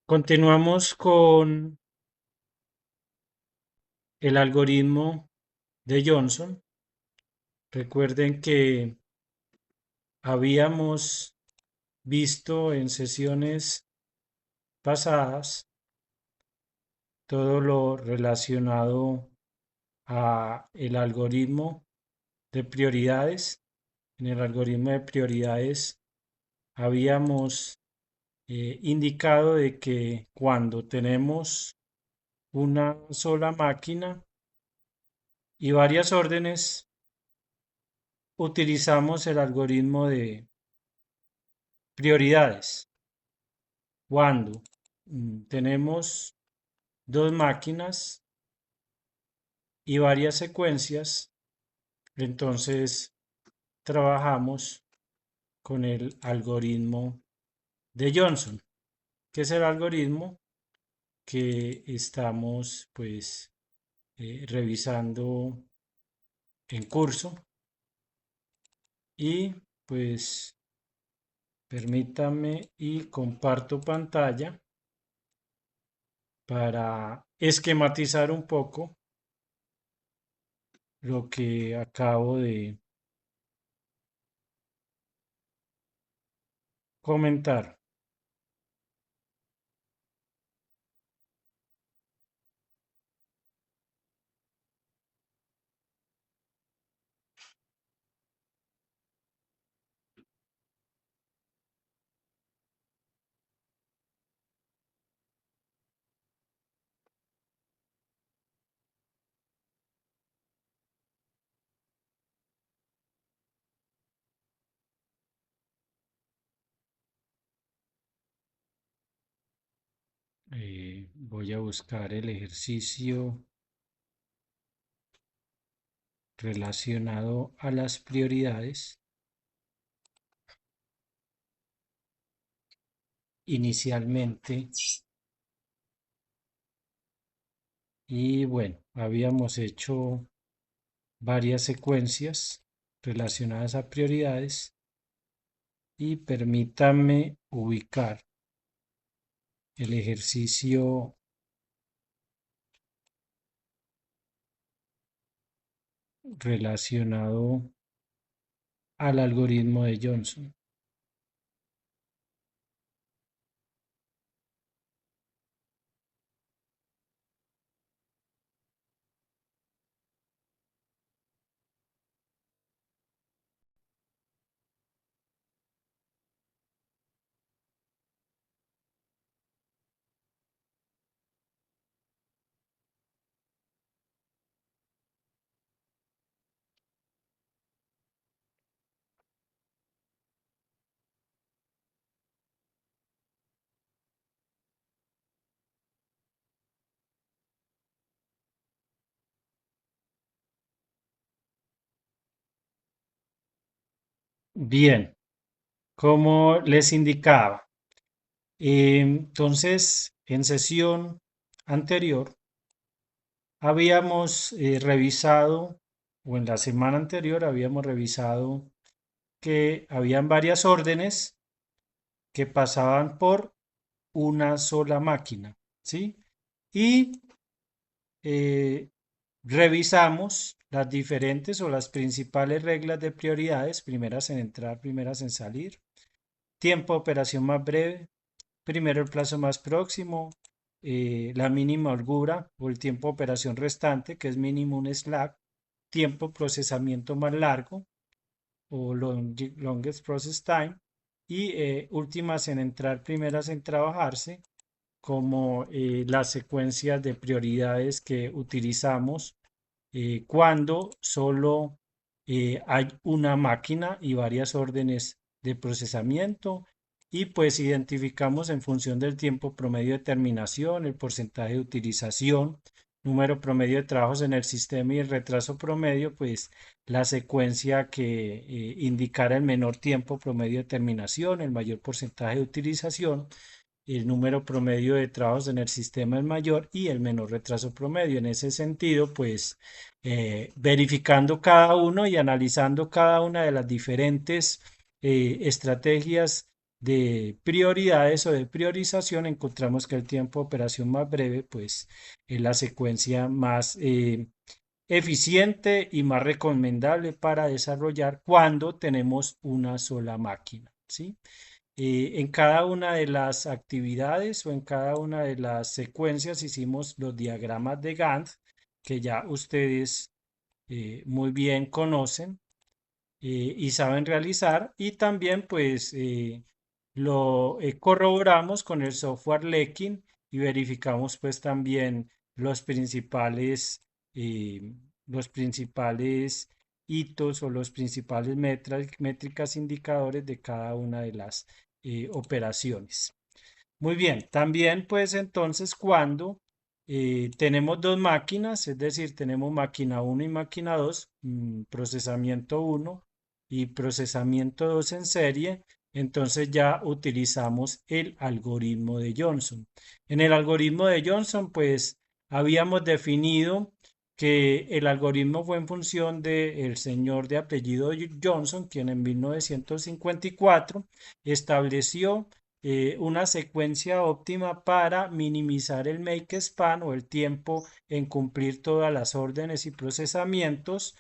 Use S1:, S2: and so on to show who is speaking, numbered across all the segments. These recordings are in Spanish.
S1: Continuamos con el algoritmo de Johnson. Recuerden que habíamos visto en sesiones pasadas todo lo relacionado a el algoritmo de prioridades. En el algoritmo de prioridades habíamos indicado de que cuando tenemos una sola máquina y varias órdenes, utilizamos el algoritmo de prioridades. Cuando tenemos dos máquinas y varias secuencias, entonces trabajamos con el algoritmo de Johnson, que es el algoritmo que estamos pues revisando en curso. Y pues permítame y comparto pantalla para esquematizar un poco lo que acabo de comentar. Voy a buscar el ejercicio relacionado a las prioridades. Inicialmente, y bueno, habíamos hecho varias secuencias relacionadas a prioridades y permítame ubicar el ejercicio relacionado al algoritmo de Johnson. Bien, como les indicaba, entonces en sesión anterior habíamos revisado, o en la semana anterior habíamos revisado que habían varias órdenes que pasaban por una sola máquina, ¿sí? Y eh, revisamos las diferentes o las principales reglas de prioridades, primeras en entrar, primeras en salir, tiempo de operación más breve, primero el plazo más próximo, la mínima holgura o el tiempo de operación restante, que es mínimo un slack, tiempo de procesamiento más largo o longest process time, y últimas en entrar, primeras en trabajarse, como las secuencias de prioridades que utilizamos cuando solo hay una máquina y varias órdenes de procesamiento, y pues identificamos en función del tiempo promedio de terminación, el porcentaje de utilización, número promedio de trabajos en el sistema y el retraso promedio, pues la secuencia que indicara el menor tiempo promedio de terminación, el mayor porcentaje de utilización, el número promedio de trabajos en el sistema es mayor y el menor retraso promedio. En ese sentido, pues verificando cada uno y analizando cada una de las diferentes estrategias de prioridades o de priorización, encontramos que el tiempo de operación más breve, pues, es la secuencia más eficiente y más recomendable para desarrollar cuando tenemos una sola máquina, ¿sí? En cada una de las actividades o en cada una de las secuencias hicimos los diagramas de Gantt que ya ustedes muy bien conocen y saben realizar, y también pues lo corroboramos con el software Lekin y verificamos pues también los principales eh, los principales hitos o los principales métricas indicadores de cada una de las operaciones. Muy bien, también pues entonces cuando tenemos dos máquinas, es decir, tenemos máquina uno y máquina 2, procesamiento uno y procesamiento 2 en serie, entonces ya utilizamos el algoritmo de Johnson. En el algoritmo de Johnson pues habíamos definido que el algoritmo fue en función del señor de apellido Johnson, quien en 1954 estableció una secuencia óptima para minimizar el make span o el tiempo en cumplir todas las órdenes y procesamientos,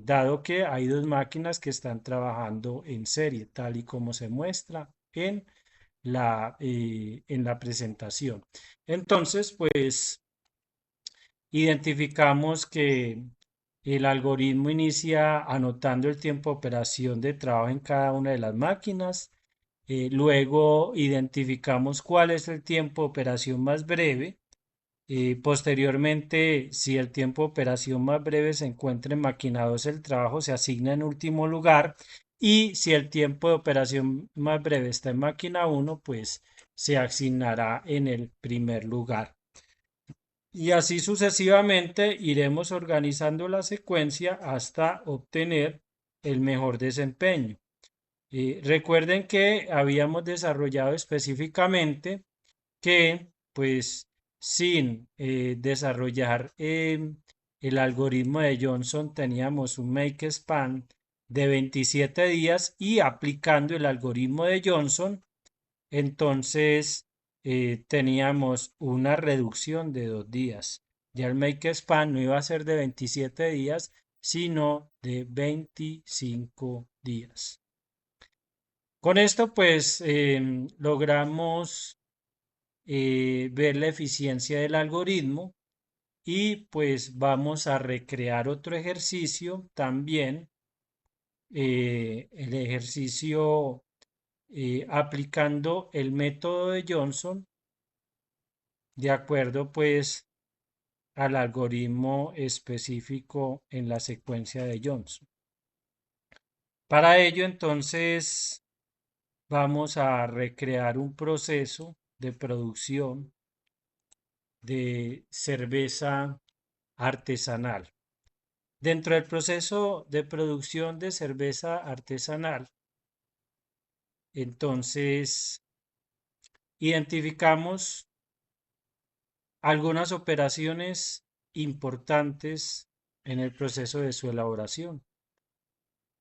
S1: dado que hay dos máquinas que están trabajando en serie, tal y como se muestra en la presentación. Entonces, pues identificamos que el algoritmo inicia anotando el tiempo de operación de trabajo en cada una de las máquinas. Luego identificamos cuál es el tiempo de operación más breve. Posteriormente, si el tiempo de operación más breve se encuentra en máquina 2, el trabajo se asigna en último lugar. Y si el tiempo de operación más breve está en máquina 1, pues se asignará en el primer lugar. Y así sucesivamente iremos organizando la secuencia hasta obtener el mejor desempeño. Recuerden que habíamos desarrollado específicamente que, pues, sin desarrollar el algoritmo de Johnson, teníamos un make span de 27 días y aplicando el algoritmo de Johnson, entonces teníamos una reducción de 2 días. Ya el make span no iba a ser de 27 días, sino de 25 días. Con esto, pues, logramos ver la eficiencia del algoritmo y pues vamos a recrear otro ejercicio también, el ejercicio aplicando el método de Johnson de acuerdo pues al algoritmo específico en la secuencia de Johnson. Para ello entonces vamos a recrear un proceso de producción de cerveza artesanal. Dentro del proceso de producción de cerveza artesanal, entonces identificamos algunas operaciones importantes en el proceso de su elaboración.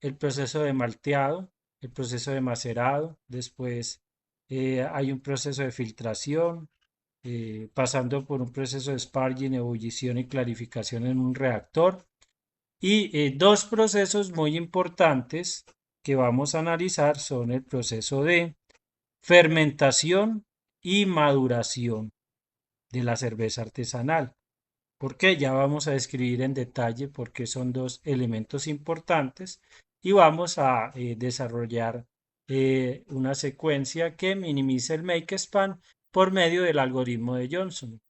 S1: El proceso de malteado, el proceso de macerado, después hay un proceso de filtración, pasando por un proceso de sparging, ebullición y clarificación en un reactor. Y dos procesos muy importantes que vamos a analizar son el proceso de fermentación y maduración de la cerveza artesanal. Porque ya vamos a describir en detalle por qué son dos elementos importantes y vamos a desarrollar una secuencia que minimice el make span por medio del algoritmo de Johnson.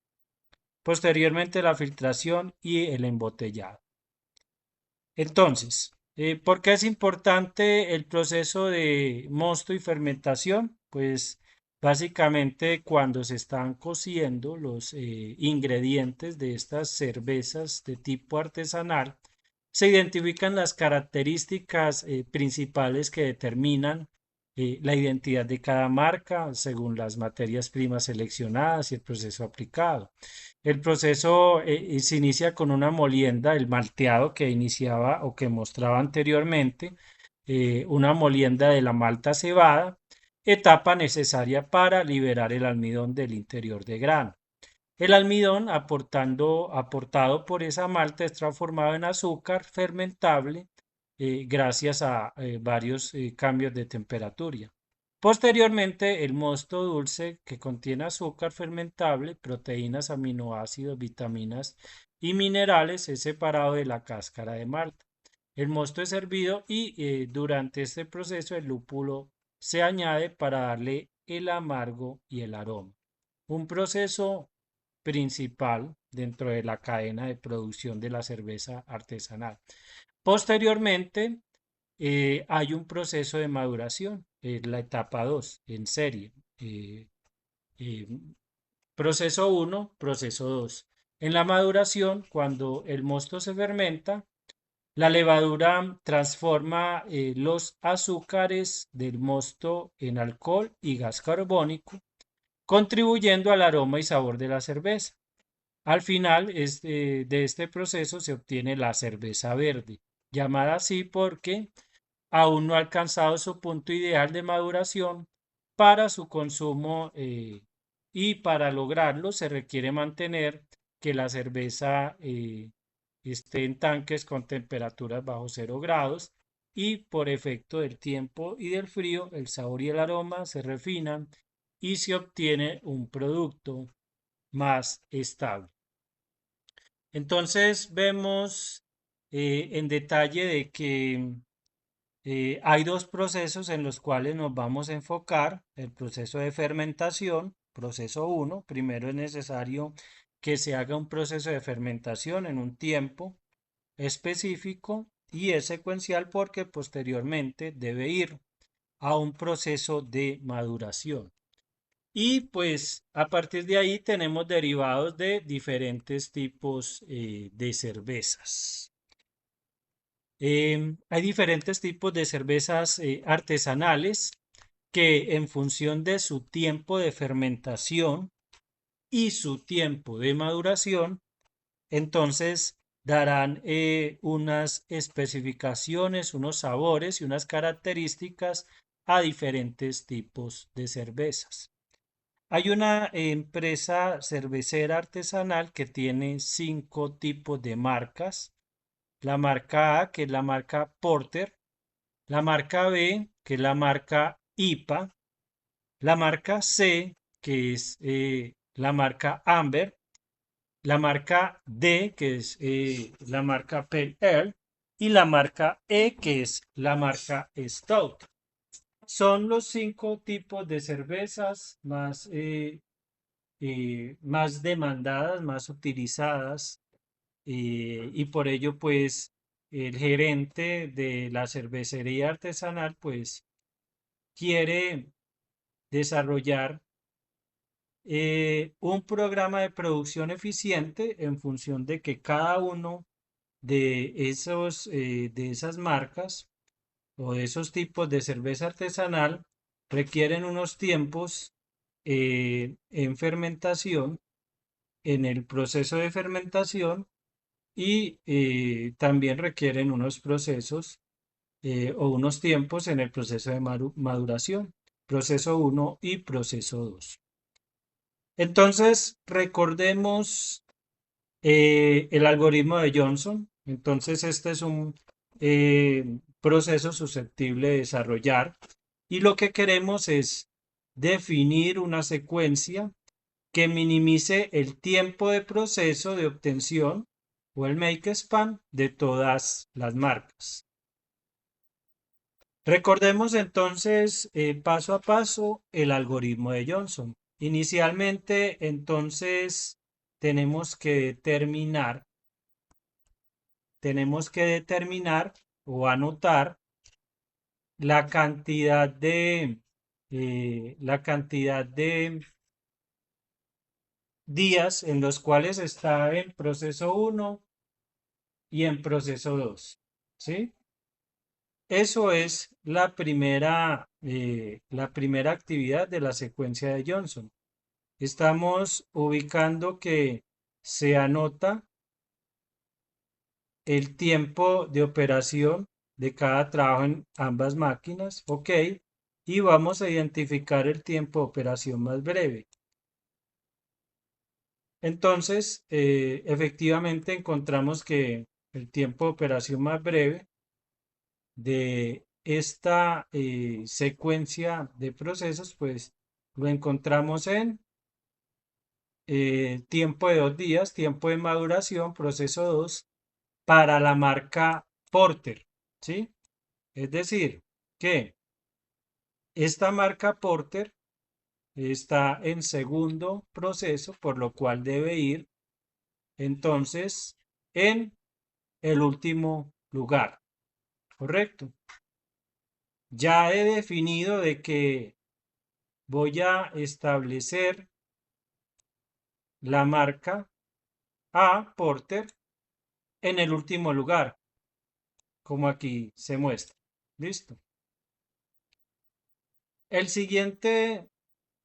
S1: Posteriormente la filtración y el embotellado. Entonces, ¿por qué es importante el proceso de mosto y fermentación? Pues básicamente cuando se están cociendo los ingredientes de estas cervezas de tipo artesanal, se identifican las características principales que determinan la identidad de cada marca según las materias primas seleccionadas y el proceso aplicado. El proceso se inicia con una molienda, el malteado que iniciaba o que mostraba anteriormente, una molienda de la malta cebada, etapa necesaria para liberar el almidón del interior de grano. El almidón aportado por esa malta es transformado en azúcar fermentable gracias a varios cambios de temperatura. Posteriormente, el mosto dulce que contiene azúcar fermentable, proteínas, aminoácidos, vitaminas y minerales es separado de la cáscara de malta. El mosto es hervido y durante este proceso el lúpulo se añade para darle el amargo y el aroma. Un proceso principal dentro de la cadena de producción de la cerveza artesanal. Posteriormente, hay un proceso de maduración, la etapa 2 en serie. eh, eh, Proceso 1, proceso 2. En la maduración, cuando el mosto se fermenta, la levadura transforma los azúcares del mosto en alcohol y gas carbónico, contribuyendo al aroma y sabor de la cerveza. Al final de este proceso se obtiene la cerveza verde, llamada así porque aún no ha alcanzado su punto ideal de maduración para su consumo y para lograrlo se requiere mantener que la cerveza esté en tanques con temperaturas bajo 0 grados y por efecto del tiempo y del frío el sabor y el aroma se refinan y se obtiene un producto más estable. Entonces vemos en detalle de que hay dos procesos en los cuales nos vamos a enfocar. El proceso de fermentación, proceso 1. Primero es necesario que se haga un proceso de fermentación en un tiempo específico y es secuencial porque posteriormente debe ir a un proceso de maduración. Y pues a partir de ahí tenemos derivados de diferentes tipos de cervezas. Hay diferentes tipos de cervezas artesanales que en función de su tiempo de fermentación y su tiempo de maduración, entonces darán unas especificaciones, unos sabores y unas características a diferentes tipos de cervezas. Hay una empresa cervecera artesanal que tiene 5 tipos de marcas. La marca A, que es la marca Porter, la marca B, que es la marca IPA, la marca C, que es la marca Amber, la marca D, que es la marca Pale Ale, y la marca E, que es la marca Stout. Son los 5 tipos de cervezas más demandadas, más utilizadas, y por ello, pues, el gerente de la cervecería artesanal, pues, quiere desarrollar un programa de producción eficiente en función de que cada uno de esas marcas o de esos tipos de cerveza artesanal requieren unos tiempos en fermentación, en el proceso de fermentación y también requieren unos procesos o unos tiempos en el proceso de maduración, proceso 1 y proceso 2. Entonces, recordemos el algoritmo de Johnson. Entonces, este es un proceso susceptible de desarrollar y lo que queremos es definir una secuencia que minimice el tiempo de proceso de obtención o el make span de todas las marcas. Recordemos entonces paso a paso el algoritmo de Johnson. Inicialmente, entonces, tenemos que determinar o anotar la cantidad de días en los cuales está en proceso 1 y en proceso 2. ¿Sí? Eso es la primera actividad de la secuencia de Johnson. Estamos ubicando que se anota el tiempo de operación de cada trabajo en ambas máquinas, ok, y vamos a identificar el tiempo de operación más breve. Entonces, efectivamente encontramos que el tiempo de operación más breve de esta secuencia de procesos, pues lo encontramos en tiempo de 2 días, tiempo de maduración, proceso 2, para la marca Porter, ¿sí? Es decir, que esta marca Porter está en segundo proceso, por lo cual debe ir entonces en el último lugar, ¿correcto? Ya he definido de que voy a establecer la marca A Porter en el último lugar, como aquí se muestra. ¿Listo? El siguiente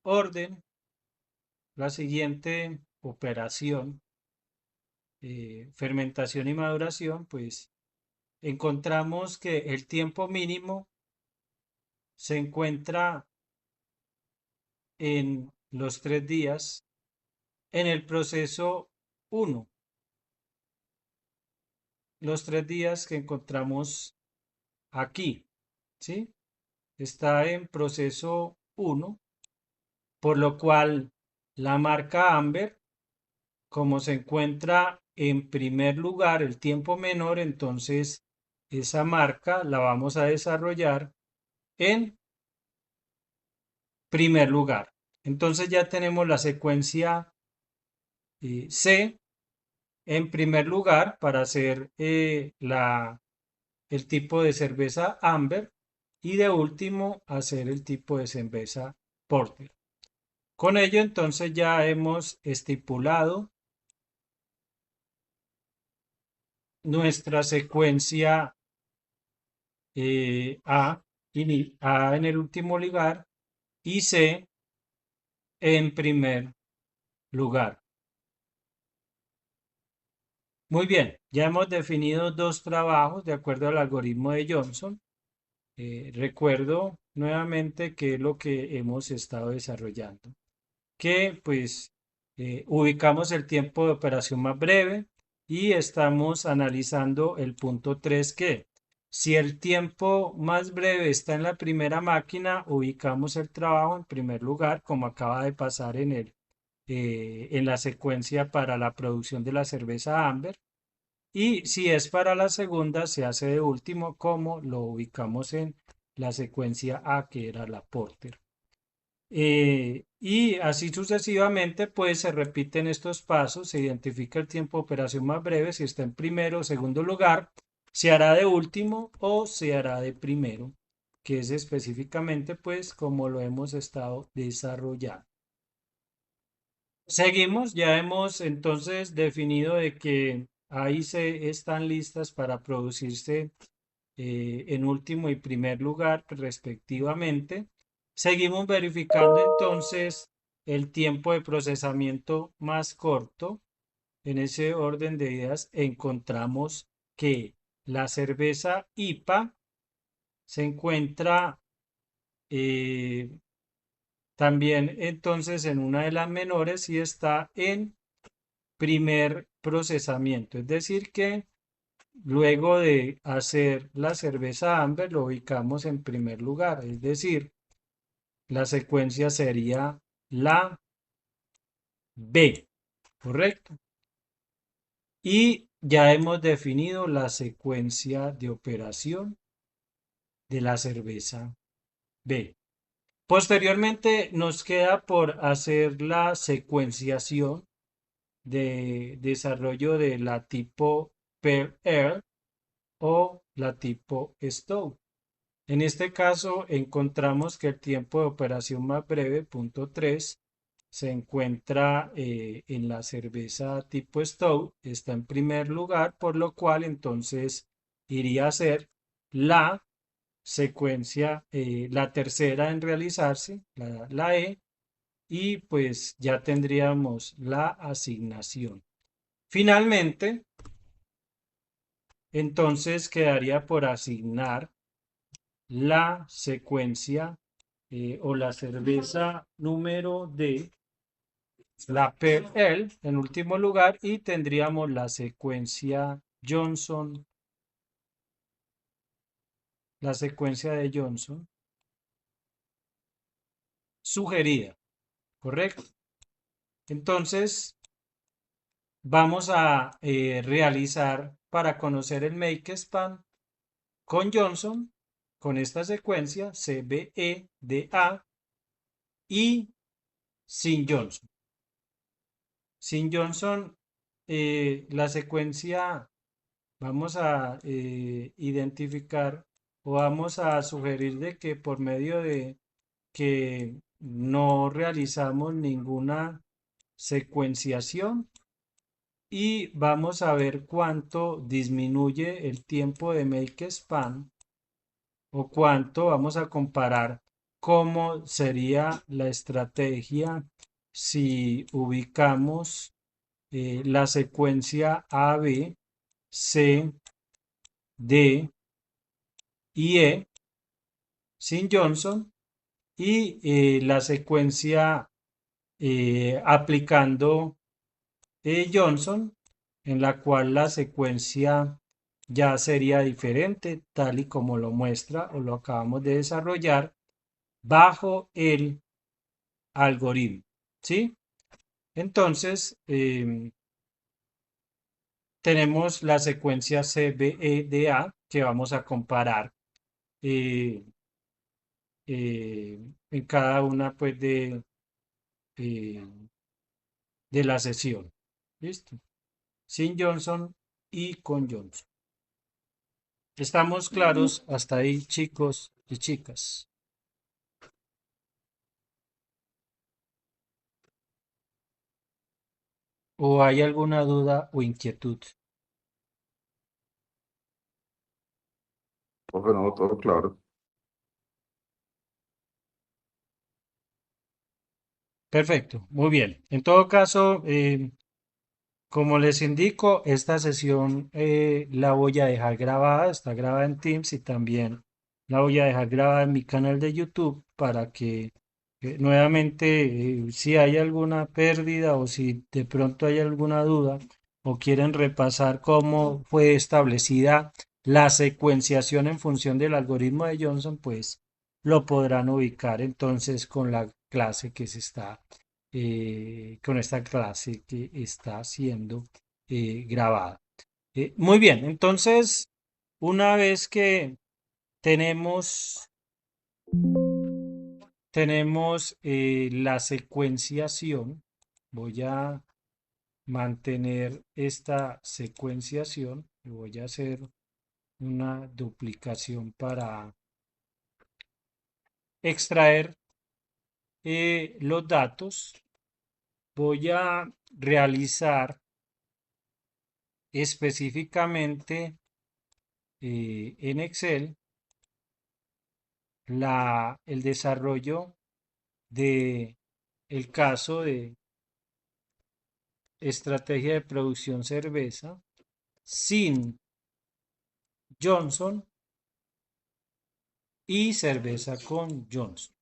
S1: orden, la siguiente operación, fermentación y maduración, pues encontramos que el tiempo mínimo se encuentra en los 3 días en el proceso 1. Los 3 días que encontramos aquí, ¿sí? Está en proceso 1, por lo cual la marca Amber, como se encuentra en primer lugar el tiempo menor, entonces esa marca la vamos a desarrollar en primer lugar. Entonces ya tenemos la secuencia C en primer lugar para hacer el tipo de cerveza Amber y de último hacer el tipo de cerveza Porter. Con ello entonces ya hemos estipulado nuestra secuencia A en el último lugar y C en primer lugar. Muy bien, ya hemos definido 2 trabajos de acuerdo al algoritmo de Johnson. Recuerdo nuevamente qué es lo que hemos estado desarrollando. Que pues ubicamos el tiempo de operación más breve y estamos analizando el punto 3 que si el tiempo más breve está en la primera máquina, ubicamos el trabajo en primer lugar, como acaba de pasar en la secuencia para la producción de la cerveza Amber. Y si es para la segunda, se hace de último, como lo ubicamos en la secuencia A, que era la Porter. Y así sucesivamente, pues se repiten estos pasos, se identifica el tiempo de operación más breve, si está en primero o segundo lugar, se hará de último o se hará de primero, que es específicamente pues como lo hemos estado desarrollando. Seguimos, ya hemos entonces definido de que ahí se están listas para producirse en último y primer lugar respectivamente. Seguimos verificando entonces el tiempo de procesamiento más corto. En ese orden de ideas encontramos que la cerveza IPA se encuentra también entonces en una de las menores y está en primer procesamiento. Es decir que luego de hacer la cerveza Amber, lo ubicamos en primer lugar, es decir, la secuencia sería la B, ¿correcto? Y ya hemos definido la secuencia de operación de la cerveza B. Posteriormente nos queda por hacer la secuenciación de desarrollo de la tipo Pair Air o la tipo Stowe. En este caso encontramos que el tiempo de operación más breve, punto 3, se encuentra en la cerveza tipo Stowe, está en primer lugar, por lo cual entonces iría a ser la secuencia, la tercera en realizarse, la E, y pues ya tendríamos la asignación. Finalmente, entonces quedaría por asignar la secuencia o la cerveza número D, la Pale Ale en último lugar, y tendríamos la secuencia Johnson, la secuencia de Johnson sugerida, ¿correcto? Entonces, vamos a realizar para conocer el Make Span con Johnson, con esta secuencia CBEDA y sin Johnson. Sin Johnson, la secuencia vamos a identificar o vamos a sugerir de que por medio de que no realizamos ninguna secuenciación y vamos a ver cuánto disminuye el tiempo de make span o cuánto vamos a comparar cómo sería la estrategia si ubicamos la secuencia A, B, C, D y E sin Johnson y la secuencia aplicando Johnson, en la cual la secuencia ya sería diferente, tal y como lo muestra o lo acabamos de desarrollar bajo el algoritmo. ¿Sí? Entonces, tenemos la secuencia CBEDA que vamos a comparar eh, en cada una pues eh, de la sesión. ¿Listo? Sin Johnson y con Johnson. ¿Estamos claros hasta ahí, chicos y chicas? ¿O hay alguna duda o inquietud?
S2: Profe, no, todo claro.
S1: Perfecto, muy bien. En todo caso, como les indico, esta sesión la voy a dejar grabada, está grabada en Teams y también la voy a dejar grabada en mi canal de YouTube para que nuevamente, si hay alguna pérdida o si de pronto hay alguna duda o quieren repasar cómo fue establecida la secuenciación en función del algoritmo de Johnson, pues lo podrán ubicar entonces con la clase que se está con esta clase que está siendo grabada. Muy bien, entonces, una vez que tenemos, tenemos la secuenciación, voy a mantener esta secuenciación y voy a hacer una duplicación para extraer los datos. Voy a realizar específicamente en Excel el desarrollo de el caso de estrategia de producción cerveza sin Johnson y cerveza con Johnson.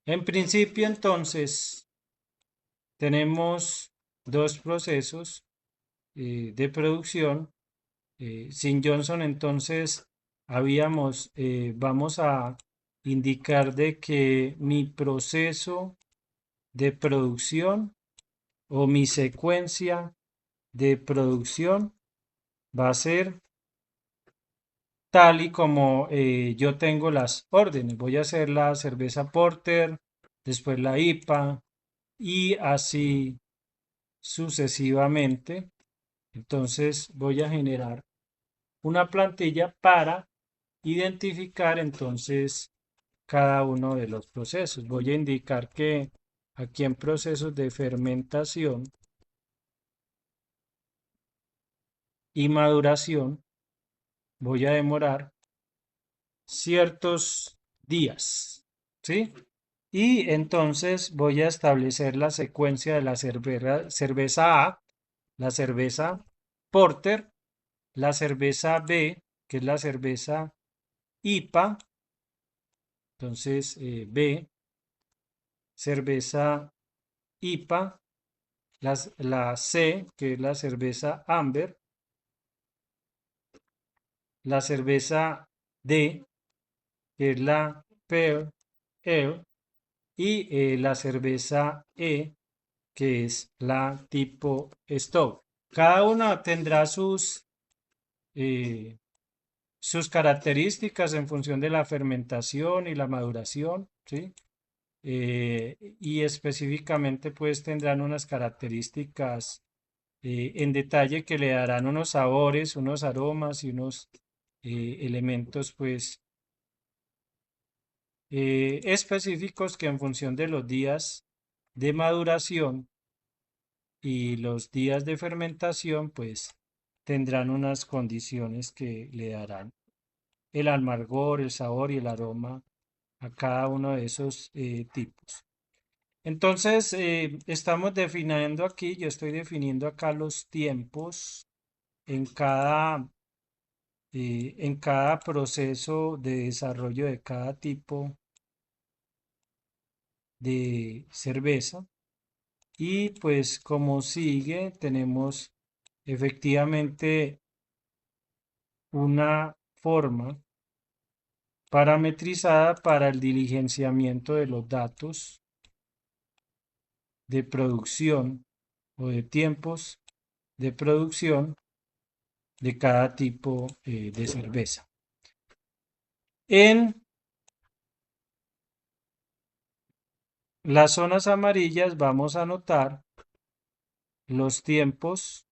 S1: En principio, entonces, tenemos dos procesos de producción. Sin Johnson, entonces, vamos a indicar de que mi proceso de producción o mi secuencia de producción va a ser tal y como yo tengo las órdenes. Voy a hacer la cerveza porter, después la IPA y así sucesivamente. Entonces voy a generar una plantilla para identificar entonces cada uno de los procesos. Voy a indicar que aquí en procesos de fermentación y maduración voy a demorar ciertos días, ¿sí? Y entonces voy a establecer la secuencia de la cerveza A, la cerveza porter, la cerveza B, que es la cerveza IPA, Entonces, B, cerveza IPA, la C, que es la cerveza Amber, la cerveza D, que es la Pale Ale, y la cerveza E, que es la tipo Stout. Cada una tendrá eh, sus características en función de la fermentación y la maduración, ¿sí? Y específicamente pues tendrán unas características en detalle que le darán unos sabores, unos aromas y unos elementos pues específicos que en función de los días de maduración y los días de fermentación pues tendrán unas condiciones que le darán el amargor, el sabor y el aroma a cada uno de esos tipos. Entonces, estamos definiendo aquí, yo estoy definiendo acá los tiempos en en cada proceso de desarrollo de cada tipo de cerveza. Y pues como sigue, tenemos efectivamente una forma parametrizada para el diligenciamiento de los datos de producción o de tiempos de producción de cada tipo de cerveza. En las zonas amarillas vamos a anotar los tiempos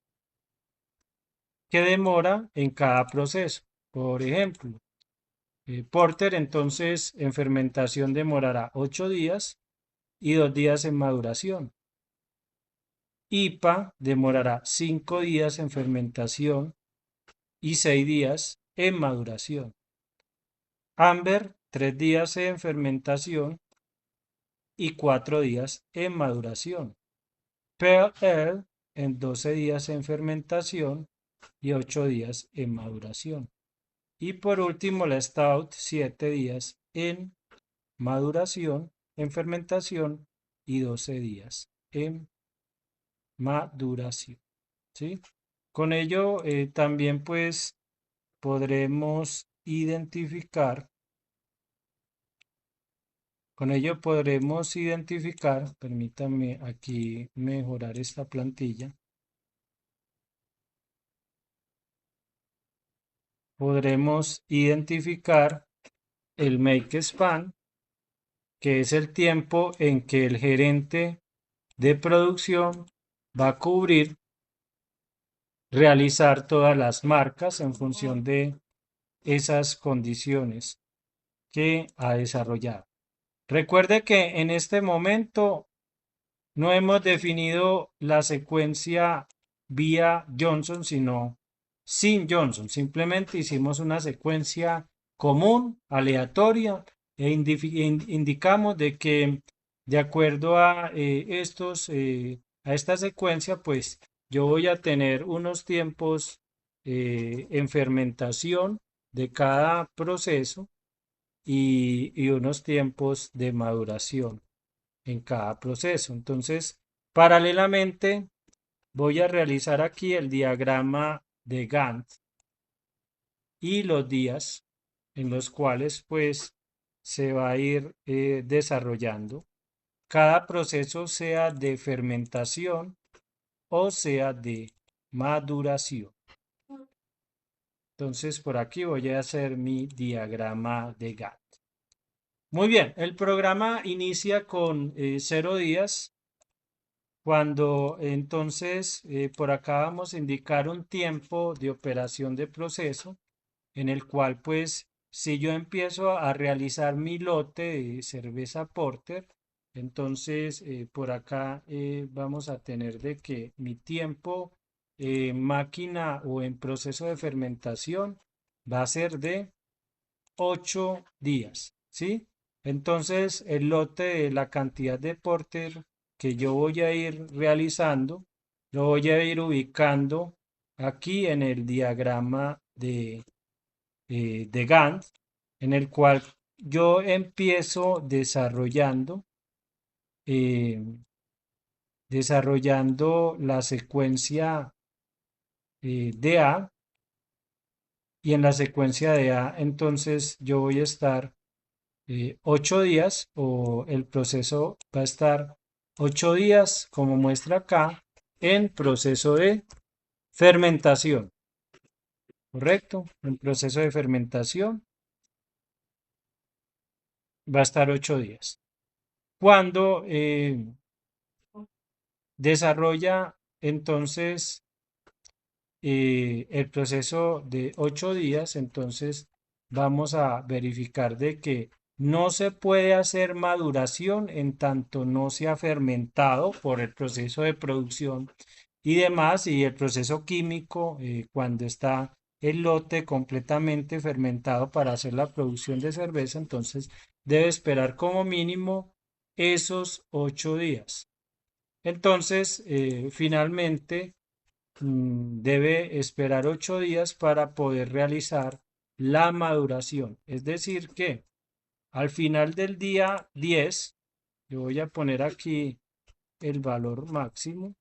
S1: que demora en cada proceso. Por ejemplo, Porter entonces en fermentación demorará 8 días y 2 días en maduración. IPA demorará 5 días en fermentación y 6 días en maduración. Amber, 3 días en fermentación y 4 días en maduración. Pale Ale, en 12 días en fermentación y 8 días en maduración. Y por último, la Stout, 7 días en maduración, en fermentación y 12 días en maduración. ¿Sí? Con ello también pues podremos identificar, permítanme aquí mejorar esta plantilla, podremos identificar el make span, que es el tiempo en que el gerente de producción va a cubrir realizar todas las marcas en función de esas condiciones que ha desarrollado. Recuerde que en este momento no hemos definido la secuencia vía Johnson, sino sin Johnson. Simplemente hicimos una secuencia común, aleatoria, e indicamos de que de acuerdo a a esta secuencia, pues yo voy a tener unos tiempos en fermentación de cada proceso y unos tiempos de maduración en cada proceso. Entonces, paralelamente, voy a realizar aquí el diagrama de Gantt y los días en los cuales pues se va a ir desarrollando cada proceso, sea de fermentación o sea de maduración. Entonces por aquí voy a hacer mi diagrama de Gantt. Muy bien, el programa inicia con 0 días. Cuando entonces por acá vamos a indicar un tiempo de operación de proceso en el cual pues si yo empiezo a realizar mi lote de cerveza porter, entonces por acá vamos a tener de que mi tiempo máquina o en proceso de fermentación va a ser de 8 días, ¿sí? Entonces, el lote de la cantidad de porter que yo voy a ir realizando, lo voy a ir ubicando aquí en el diagrama de Gantt, en el cual yo empiezo eh, desarrollando la secuencia de A, y en la secuencia de A entonces yo voy a estar 8 días, o el proceso va a estar 8 días, como muestra acá, en proceso de fermentación, ¿correcto? El proceso de fermentación va a estar 8 días. Cuando desarrolla entonces el proceso de 8 días, entonces vamos a verificar de que no se puede hacer maduración en tanto no se ha fermentado por el proceso de producción y demás, y el proceso químico, cuando está el lote completamente fermentado para hacer la producción de cerveza, entonces debe esperar como mínimo esos 8 días. Entonces, finalmente, debe esperar 8 días para poder realizar la maduración. Es decir, que al final del día 10, yo voy a poner aquí el valor máximo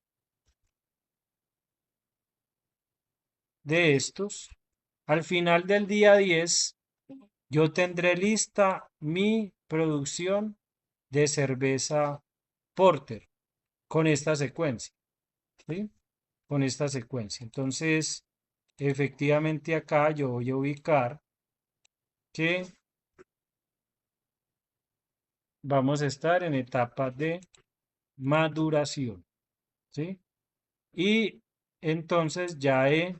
S1: de estos. Al final del día 10, yo tendré lista mi producción de cerveza Porter con esta secuencia, ¿sí? Con esta secuencia. Entonces, efectivamente acá yo voy a ubicar que vamos a estar en etapa de maduración, ¿sí? Y entonces ya he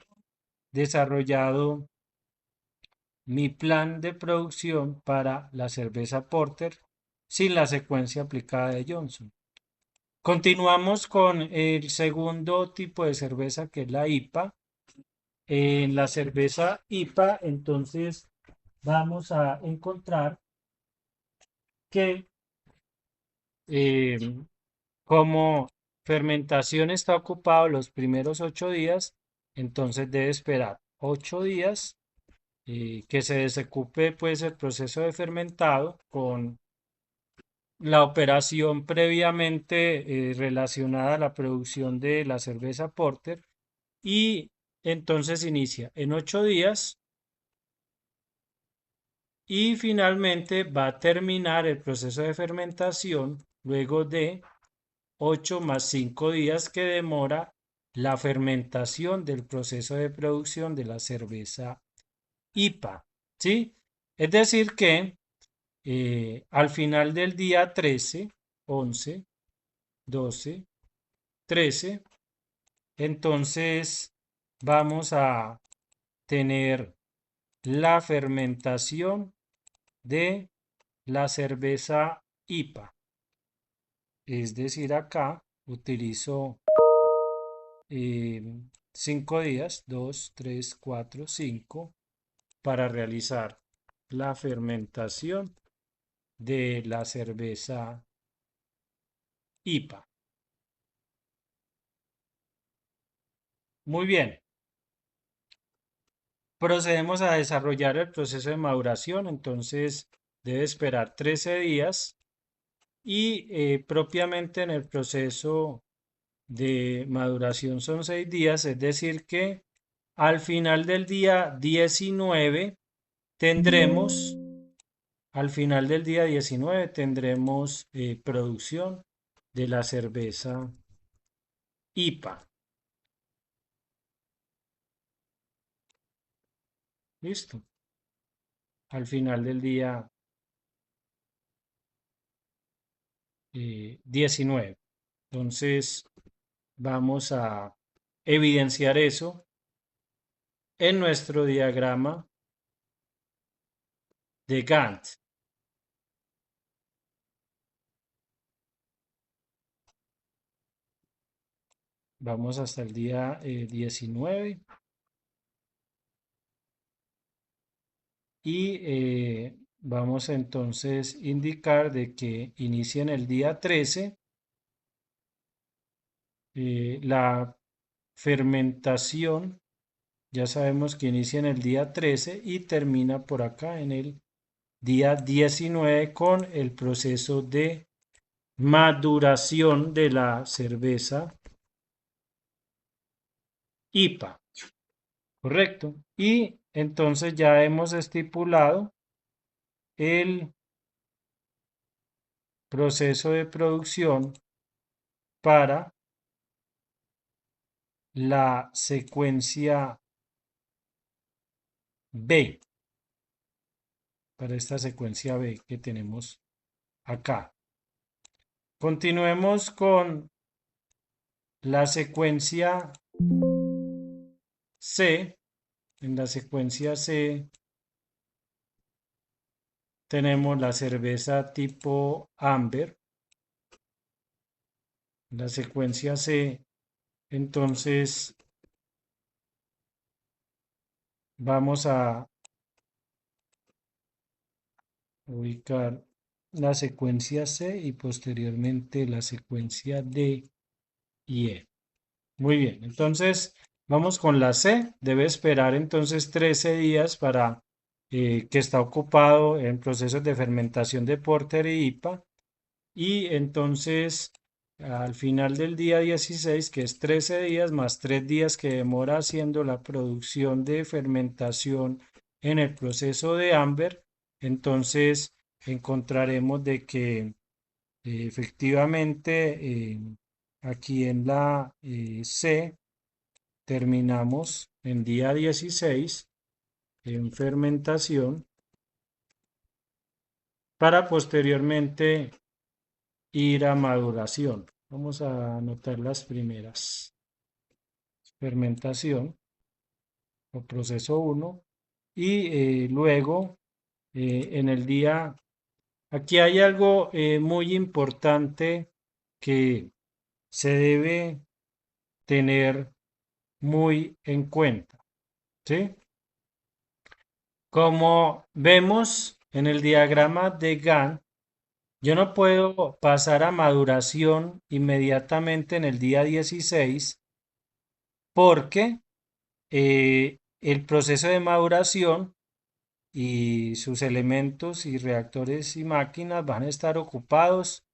S1: desarrollado mi plan de producción para la cerveza Porter sin la secuencia aplicada de Johnson. Continuamos con el segundo tipo de cerveza, que es la IPA. En la cerveza IPA, entonces vamos a encontrar que eh, como fermentación está ocupado los primeros 8 días, entonces debe esperar 8 días, que se desocupe pues el proceso de fermentado con la operación previamente relacionada a la producción de la cerveza Porter, y entonces inicia en 8 días y finalmente va a terminar el proceso de fermentación luego de 8 más 5 días que demora la fermentación del proceso de producción de la cerveza IPA, ¿sí? Es decir que al final del día 13, 11, 12, 13, entonces vamos a tener la fermentación de la cerveza IPA. Es decir, acá utilizo 5 días, 2, 3, 4, 5, para realizar la fermentación de la cerveza IPA. Muy bien, procedemos a desarrollar el proceso de maduración, entonces debe esperar 13 días y propiamente en el proceso de maduración son 6 días, es decir que al final del día 19 tendremos, al final del día 19 tendremos producción de la cerveza IPA. ¿Listo? Al final del día 19. Entonces, vamos a evidenciar eso en nuestro diagrama de Gantt. Vamos hasta el día 19 y vamos a entonces indicar de que inicia en el día 13 la fermentación. Ya sabemos que inicia en el día 13 y termina por acá en el día 19 con el proceso de maduración de la cerveza IPA, ¿correcto? Y entonces ya hemos estipulado el proceso de producción para la secuencia B, para esta secuencia B que tenemos acá. Continuemos con la secuencia C. En la secuencia C tenemos la cerveza tipo Amber. La secuencia C, entonces vamos a ubicar la secuencia C y posteriormente la secuencia D y E. Muy bien, entonces vamos con la C. Debe esperar entonces 13 días para que está ocupado en procesos de fermentación de Porter y IPA. Y entonces al final del día 16, que es 13 días más 3 días que demora haciendo la producción de fermentación en el proceso de Amber, entonces encontraremos de que efectivamente aquí en la C terminamos en día 16 en fermentación para posteriormente ir a maduración. Vamos a anotar las primeras. Fermentación o proceso 1 y luego en el día, aquí hay algo muy importante que se debe tener muy en cuenta, ¿sí? Como vemos en el diagrama de Gantt, yo no puedo pasar a maduración inmediatamente en el día 16 porque el proceso de maduración y sus elementos y reactores y máquinas van a estar ocupados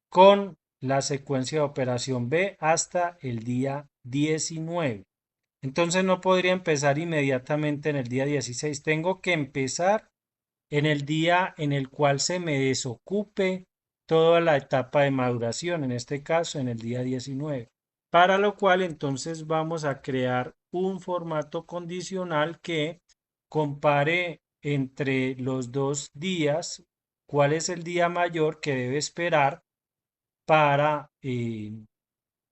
S1: con la secuencia de operación B hasta el día 19. Entonces no podría empezar inmediatamente en el día 16. Tengo que empezar en el día en el cual se me desocupe toda la etapa de maduración, en este caso en el día 19. Para lo cual entonces vamos a crear un formato condicional que compare entre los dos días cuál es el día mayor que debe esperar para,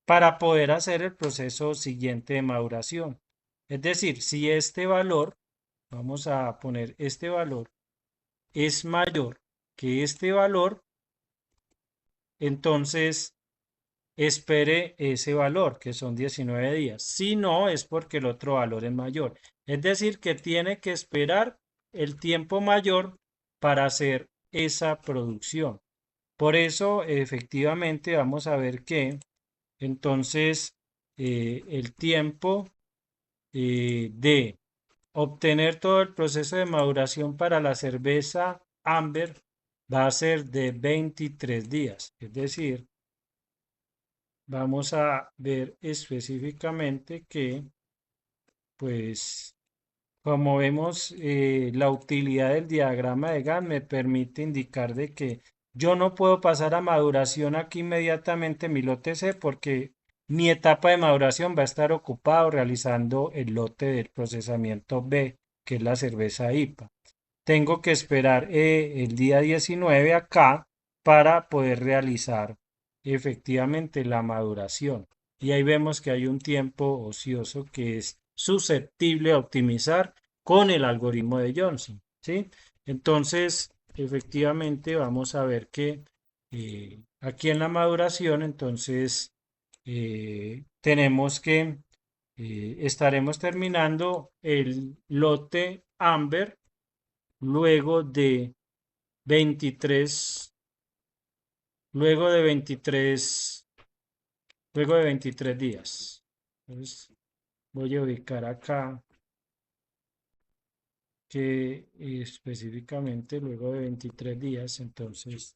S1: para poder hacer el proceso siguiente de maduración. Es decir, si este valor, vamos a poner este valor, es mayor que este valor, entonces espere ese valor, que son 19 días. Si no, es porque el otro valor es mayor. Es decir, que tiene que esperar el tiempo mayor para hacer esa producción. Por eso, efectivamente, vamos a ver que entonces el tiempo de obtener todo el proceso de maduración para la cerveza Amber va a ser de 23 días. Es decir, vamos a ver específicamente que, pues, como vemos, la utilidad del diagrama de Gantt me permite indicar de que yo no puedo pasar a maduración aquí inmediatamente en mi lote C porque mi etapa de maduración va a estar ocupado realizando el lote del procesamiento B, que es la cerveza IPA. Tengo que esperar el día 19 acá para poder realizar efectivamente la maduración. Y ahí vemos que hay un tiempo ocioso que es susceptible a optimizar con el algoritmo de Johnson, ¿sí? Entonces, efectivamente, vamos a ver que aquí en la maduración, entonces, tenemos que estaremos terminando el lote Amber luego de 23, luego de 23, luego de 23 días. Entonces voy a ubicar acá que específicamente luego de 23 días, entonces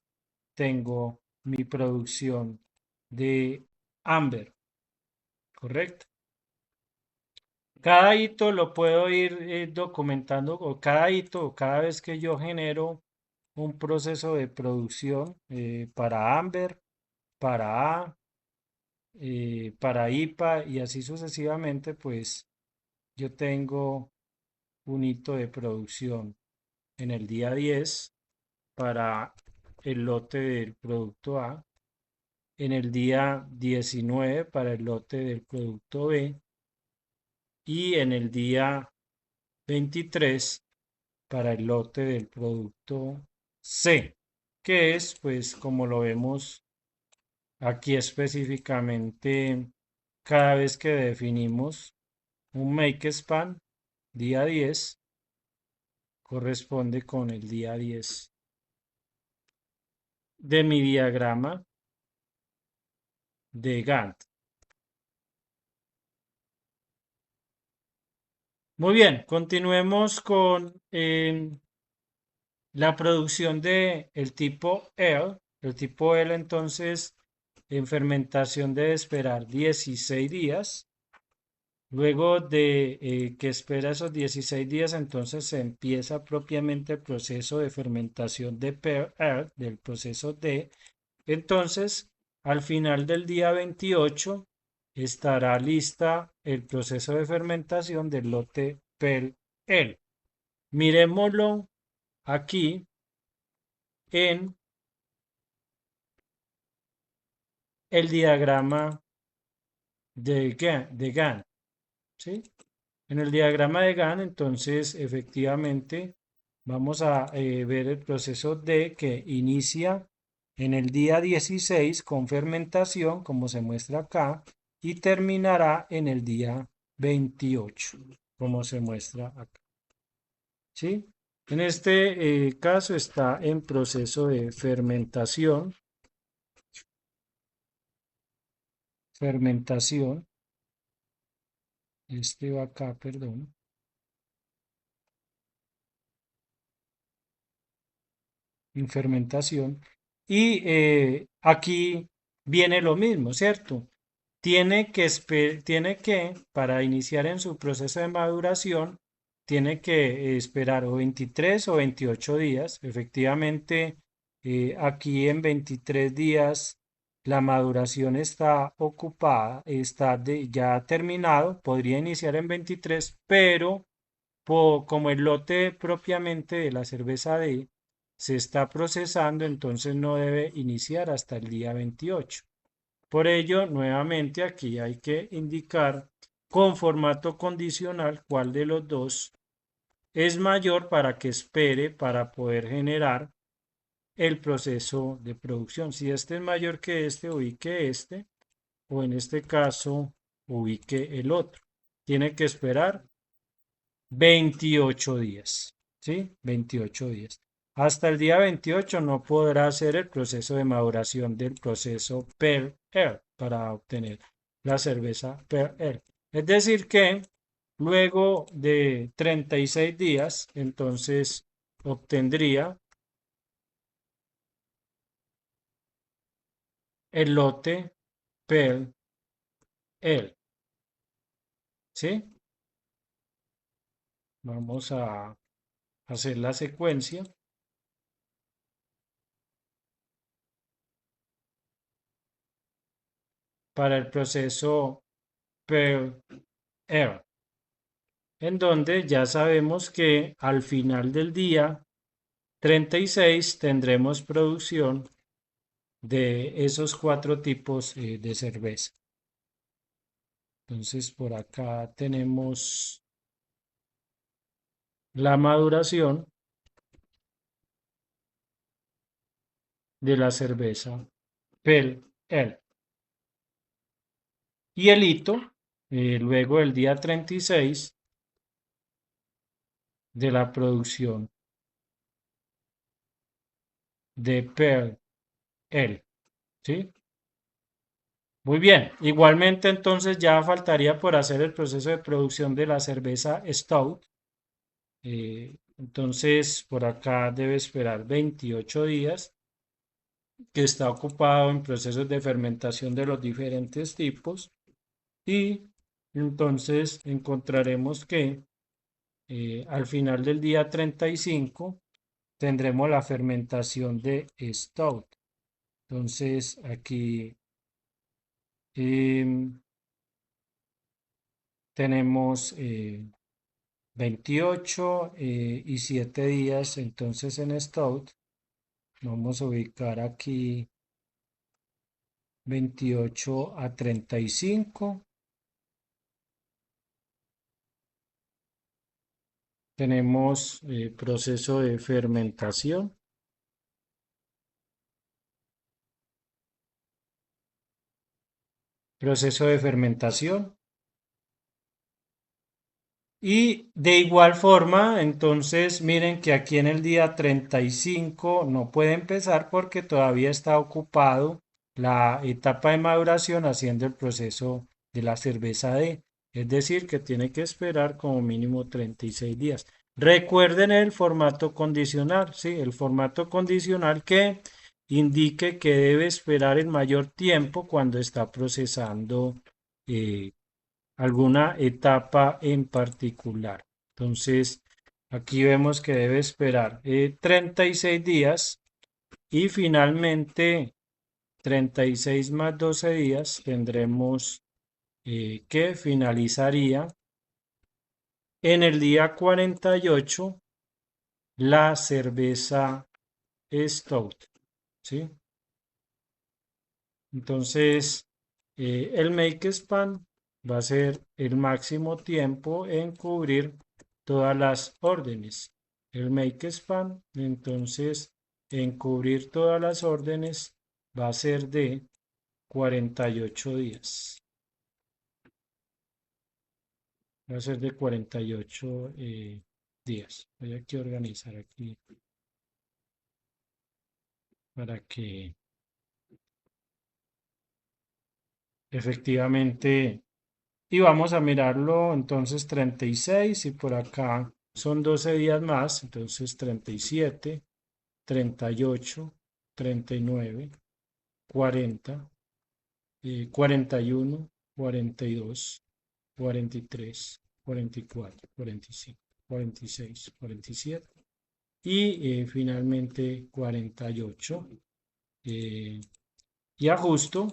S1: tengo mi producción de Amber, ¿correcto? Cada hito lo puedo ir documentando, o cada hito, o cada vez que yo genero un proceso de producción para Amber, para A, para IPA y así sucesivamente, pues yo tengo un hito de producción en el día 10 para el lote del producto A, en el día 19 para el lote del producto B y en el día 23 para el lote del producto C, que es, pues, como lo vemos aquí específicamente, cada vez que definimos un make span, día 10 corresponde con el día 10 de mi diagrama de Gantt. Muy bien, continuemos con la producción de el tipo L. El tipo L entonces en fermentación debe esperar 16 días. Luego de que espera esos 16 días, entonces se empieza propiamente el proceso de fermentación de PER, del proceso D. Entonces, al final del día 28 estará lista el proceso de fermentación del lote PEL-L. Miremoslo aquí en el diagrama de Gantt, ¿sí? En el diagrama de Gantt, entonces, efectivamente, vamos a ver el proceso D que inicia en el día 16 con fermentación, como se muestra acá, y terminará en el día 28, como se muestra acá. ¿Sí? En este caso está en proceso de fermentación, fermentación, este va acá, perdón, en fermentación. Y aquí viene lo mismo, ¿cierto? Para iniciar en su proceso de maduración, tiene que esperar o 23 o 28 días. Efectivamente, aquí en 23 días la maduración está ocupada, ya terminado, podría iniciar en 23, pero como el lote propiamente de la cerveza D se está procesando, entonces no debe iniciar hasta el día 28. Por ello, nuevamente aquí hay que indicar con formato condicional cuál de los dos es mayor para que espere para poder generar el proceso de producción. Si este es mayor que este, ubique este, o en este caso, ubique el otro. Tiene que esperar 28 días, ¿sí? 28 días. Hasta el día 28 no podrá hacer el proceso de maduración del proceso per air para obtener la cerveza per air. Es decir que luego de 36 días, entonces obtendría el lote per air, ¿sí? Vamos a hacer la secuencia para el proceso per air, en donde ya sabemos que al final del día 36 tendremos producción de esos cuatro tipos de cerveza. Entonces por acá tenemos la maduración de la cerveza PEL L y el hito luego del día 36 de la producción de PEL L, ¿sí? Muy bien, igualmente entonces ya faltaría por hacer el proceso de producción de la cerveza Stout. Entonces, por acá debe esperar 28 días, que está ocupado en procesos de fermentación de los diferentes tipos. Y entonces encontraremos que al final del día 35 tendremos la fermentación de stout. Entonces aquí em, tenemos 28 y 7 días entonces en stout. Vamos a ubicar aquí 28 a 35. Tenemos proceso de fermentación. Proceso de fermentación. Y de igual forma, entonces miren que aquí en el día 35 no puede empezar porque todavía está ocupado la etapa de maduración haciendo el proceso de la cerveza D. Es decir, que tiene que esperar como mínimo 36 días. Recuerden el formato condicional, ¿sí? El formato condicional que indique que debe esperar el mayor tiempo cuando está procesando eh, alguna etapa en particular. Entonces, aquí vemos que debe esperar 36 días y finalmente 36 más 12 días tendremos que finalizaría en el día 48 la cerveza Stout, ¿sí? Entonces, el make span va a ser el máximo tiempo en cubrir todas las órdenes. El make span, entonces, en cubrir todas las órdenes va a ser de 48 días. Va a ser de 48 días. Voy aquí a organizar aquí para que efectivamente. Y vamos a mirarlo entonces 36 y por acá son 12 días más, entonces 37, 38, 39, 40, 41, 42, 43, 44, 45, 46, 47 y finalmente 48. eh, y ajusto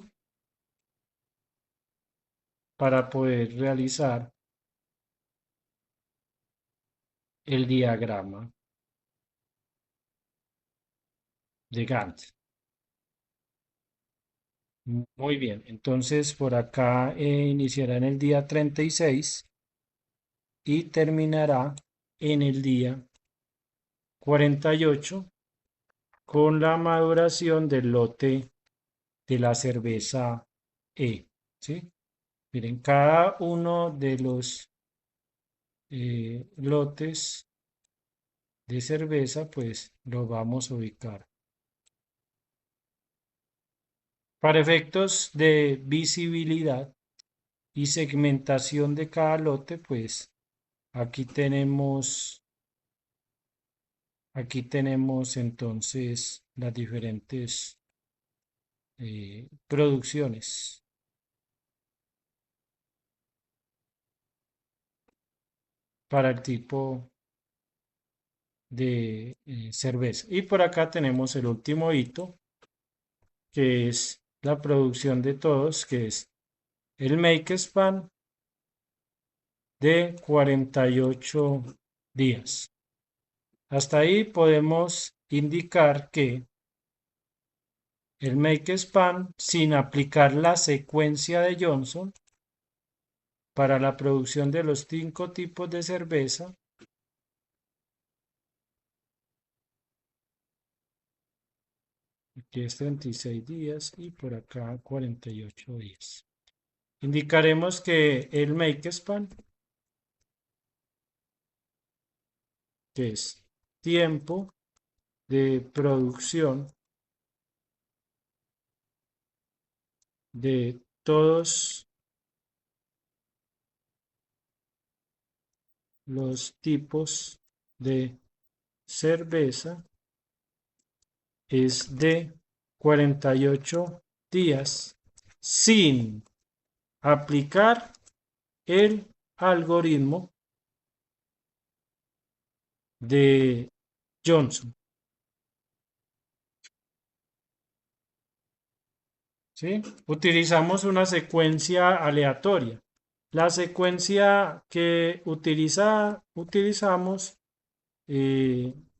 S1: para poder realizar el diagrama de Gantt. Muy bien, entonces por acá iniciará en el día 36 y terminará en el día 48 con la maduración del lote de la cerveza E. ¿Sí? Miren, cada uno de los lotes de cerveza, pues lo vamos a ubicar. Para efectos de visibilidad y segmentación de cada lote, pues aquí tenemos entonces las diferentes producciones para el tipo de cerveza. Y por acá tenemos el último hito, que es la producción de todos, que es el make span de 48 días. Hasta ahí podemos indicar que el make span, sin aplicar la secuencia de Johnson para la producción de los 5 tipos de cerveza, aquí es 36 días y por acá 48 días. Indicaremos que el make span, que es tiempo de producción de todos los tipos de cerveza es de 48 días sin aplicar el algoritmo de Johnson. ¿Sí? Utilizamos una secuencia aleatoria. La secuencia que utilizamos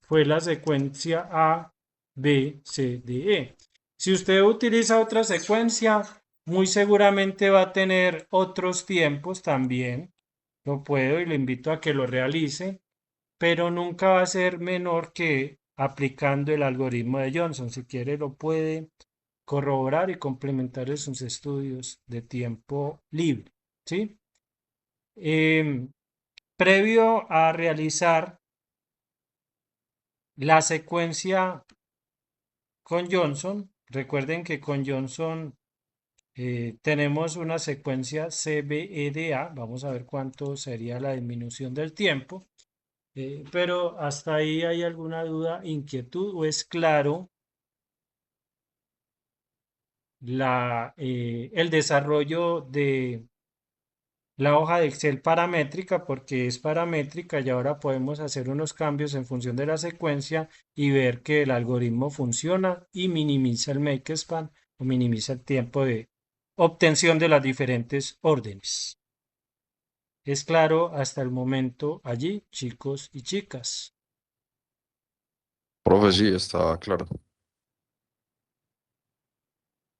S1: fue la secuencia A, B, C, D, E. Si usted utiliza otra secuencia, muy seguramente va a tener otros tiempos también. Lo puedo y le invito a que lo realice, pero nunca va a ser menor que aplicando el algoritmo de Johnson. Si quiere, lo puede corroborar y complementar en sus estudios de tiempo libre. ¿Sí? Previo a realizar la secuencia con Johnson, recuerden que con Johnson tenemos una secuencia CBEDA, vamos a ver cuánto sería la disminución del tiempo, pero hasta ahí hay alguna duda, inquietud o es claro el desarrollo de la hoja de Excel paramétrica porque es paramétrica y ahora podemos hacer unos cambios en función de la secuencia y ver que el algoritmo funciona y minimiza el make span o minimiza el tiempo de obtención de las diferentes órdenes. ¿Es claro hasta el momento allí, chicos y chicas?
S2: Profe, sí, está claro.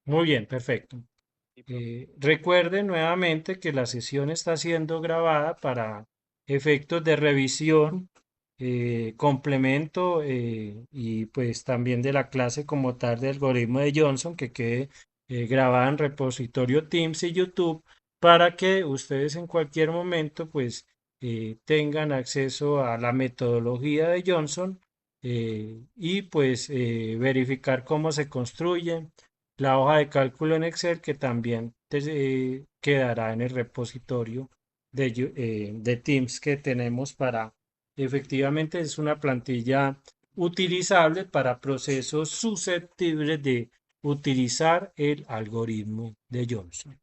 S1: Muy bien, perfecto. Recuerden nuevamente que la sesión está siendo grabada para efectos de revisión, complemento y pues también de la clase como tal de algoritmo de Johnson que quede grabada en repositorio Teams y YouTube para que ustedes en cualquier momento pues tengan acceso a la metodología de Johnson y pues verificar cómo se construye la hoja de cálculo en Excel que también quedará en el repositorio de Teams que tenemos para, efectivamente es una plantilla utilizable para procesos susceptibles de utilizar el algoritmo de Johnson.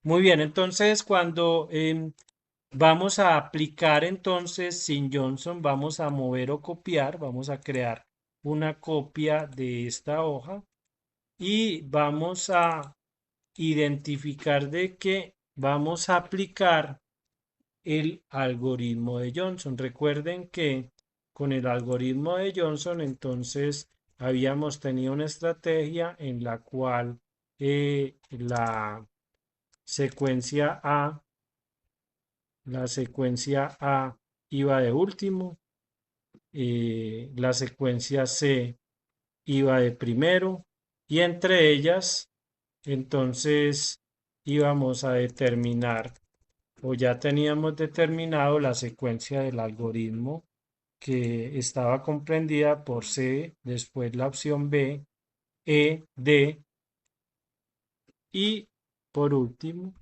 S1: Muy bien, entonces cuando vamos a aplicar entonces sin Johnson, vamos a mover o copiar, vamos a crear una copia de esta hoja y vamos a identificar de que vamos a aplicar el algoritmo de Johnson. Recuerden que con el algoritmo de Johnson entonces habíamos tenido una estrategia en la cual la secuencia A, la secuencia A iba de último, la secuencia C iba de primero y entre ellas entonces íbamos a determinar o ya teníamos determinado la secuencia del algoritmo que estaba comprendida por C, después la opción B, E, D y por último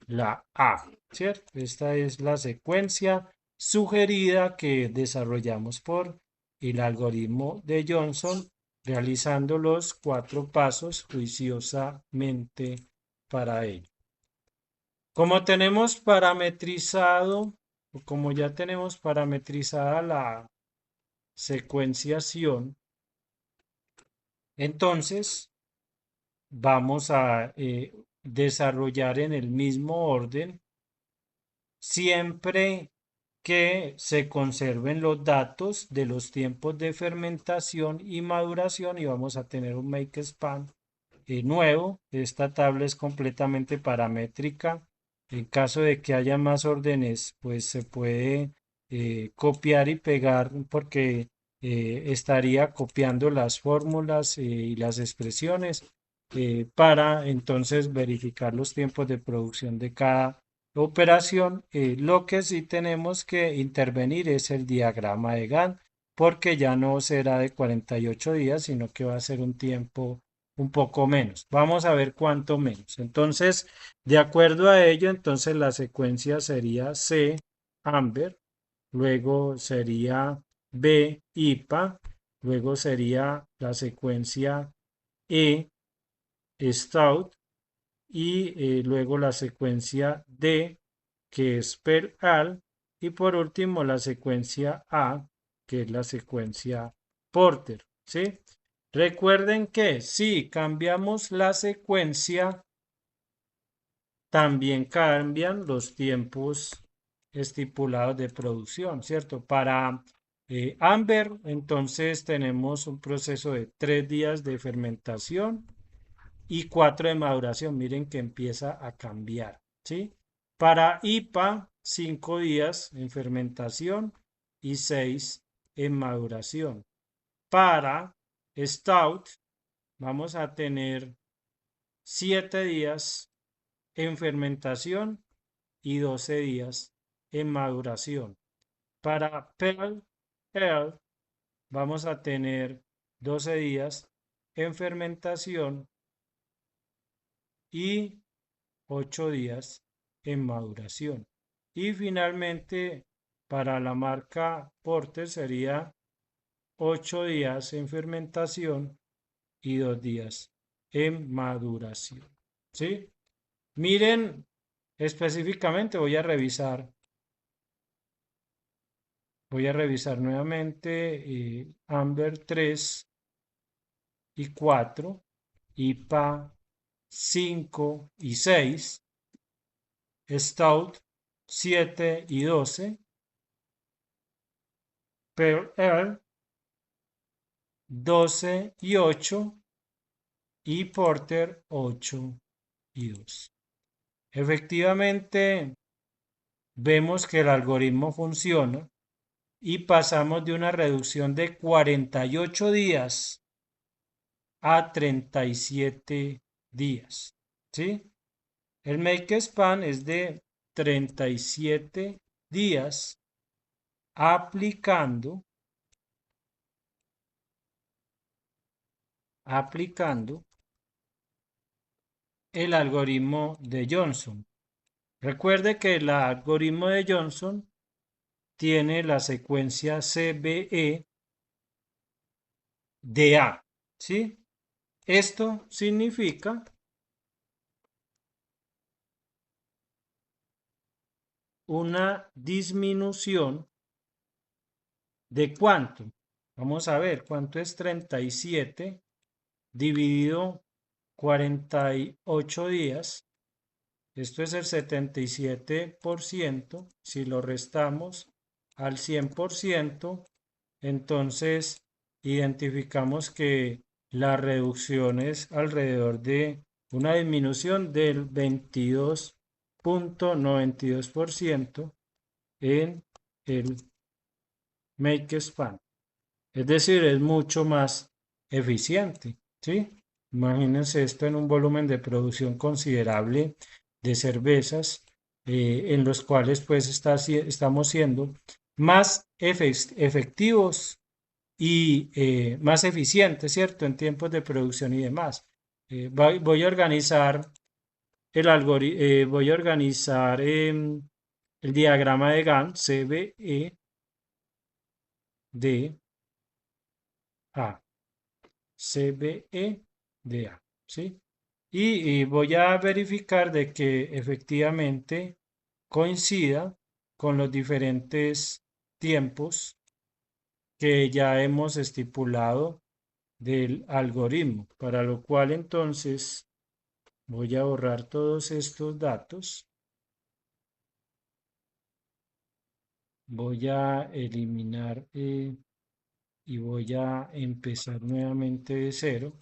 S1: la A, ¿cierto? Esta es la secuencia sugerida que desarrollamos por el algoritmo de Johnson, realizando los 4 pasos juiciosamente para ello. Como tenemos parametrizado, o como ya tenemos parametrizada la secuenciación, entonces vamos a desarrollar en el mismo orden siempre que se conserven los datos de los tiempos de fermentación y maduración y vamos a tener un make span nuevo. Esta tabla es completamente paramétrica. En caso de que haya más órdenes, pues se puede copiar y pegar porque estaría copiando las fórmulas y las expresiones para entonces verificar los tiempos de producción de cada operación. Lo que sí tenemos que intervenir es el diagrama de Gantt porque ya no será de 48 días, sino que va a ser un tiempo un poco menos. Vamos a ver cuánto menos. Entonces, de acuerdo a ello, entonces la secuencia sería C, Amber, luego sería B, IPA, luego sería la secuencia E, Stout, y luego la secuencia D, que es per al, y por último la secuencia A, que es la secuencia Porter, ¿sí? Recuerden que si cambiamos la secuencia, también cambian los tiempos estipulados de producción, ¿cierto? Para Amber, entonces tenemos un proceso de 3 días de fermentación y 4 de maduración. Miren que empieza a cambiar, ¿sí? Para IPA, 5 días en fermentación y 6 en maduración. Para Stout, vamos a tener 7 días en fermentación y 12 días en maduración. Para Pale Ale, vamos a tener 12 días en fermentación y 8 días en maduración. Y finalmente, para la marca Porter sería 8 días en fermentación y 2 días en maduración. ¿Sí? Miren, específicamente voy a revisar nuevamente Amber 3 y 4, IPA 5 y 6, Stout 7 y 12, Pearl Ale 12 y 8 y Porter 8 y 2. Efectivamente, vemos que el algoritmo funciona y pasamos de una reducción de 48 días a 37 días. ¿Sí? El make span es de 37 días aplicando el algoritmo de Johnson. Recuerde que el algoritmo de Johnson tiene la secuencia CBE de A. ¿Sí? Esto significa una disminución de cuánto. Vamos a ver cuánto es 37 dividido 48 días. Esto es el 77%. Si lo restamos al 100%, entonces identificamos que la reducción es alrededor de una disminución del 22.92% en el make span. Es decir, es mucho más eficiente, ¿sí? Imagínense esto en un volumen de producción considerable de cervezas, en los cuales pues estamos siendo más efectivos y más eficientes, ¿cierto? En tiempos de producción y demás. Voy a organizar voy a organizar el diagrama de Gantt, CBE de A. CBE de A, ¿sí? Y voy a verificar de que efectivamente coincida con los diferentes tiempos que ya hemos estipulado del algoritmo, para lo cual entonces voy a borrar todos estos datos, voy a eliminar y voy a empezar nuevamente de cero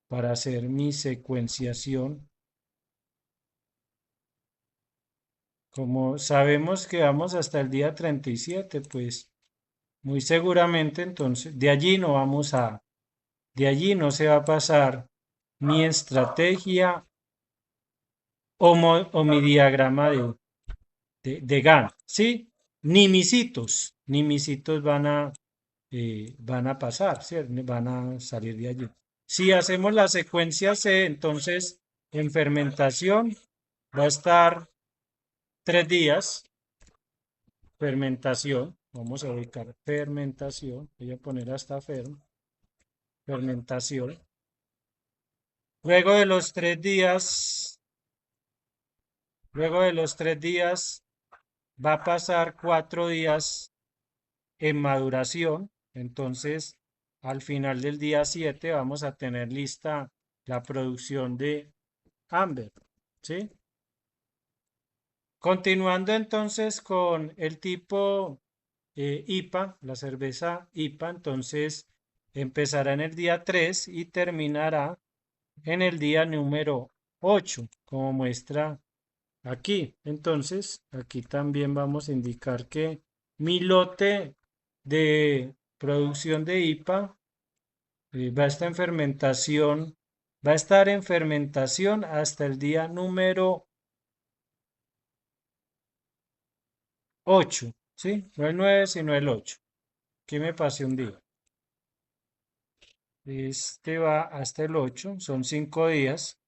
S1: para hacer mi secuenciación. Como sabemos que vamos hasta el día 37, pues muy seguramente entonces de allí no se va a pasar mi estrategia o mi diagrama de Gantt, ¿sí? Ni mis hitos van a pasar, ¿cierto? Van a salir de allí. Si hacemos la secuencia C, entonces en fermentación va a estar 3 días, fermentación. vamos a ubicar fermentación, voy a poner hasta fermentación. Luego de los 3 días, luego de los 3 días, va a pasar 4 días en maduración. Entonces, al final del día 7 vamos a tener lista la producción de Amber, ¿sí? Continuando entonces con el tipo IPA, la cerveza IPA, entonces empezará en el día 3 y terminará en el día número 8, como muestra aquí. Entonces, aquí también vamos a indicar que mi lote de producción de IPA va a estar en fermentación hasta el día número 8, ¿sí? No el 9 sino el 8. Aquí me pasé un día. Este va hasta el 8, son 5 días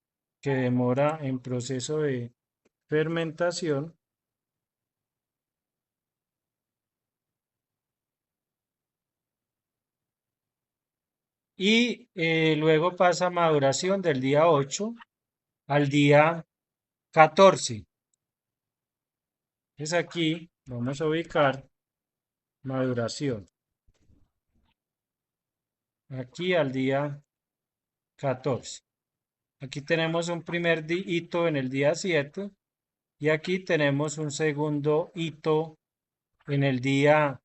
S1: que demora en proceso de fermentación. Y luego pasa a maduración del día 8 al día 14. Es aquí, vamos a ubicar maduración. Aquí al día 14. Aquí tenemos un primer hito en el día 7 y aquí tenemos un segundo hito en el día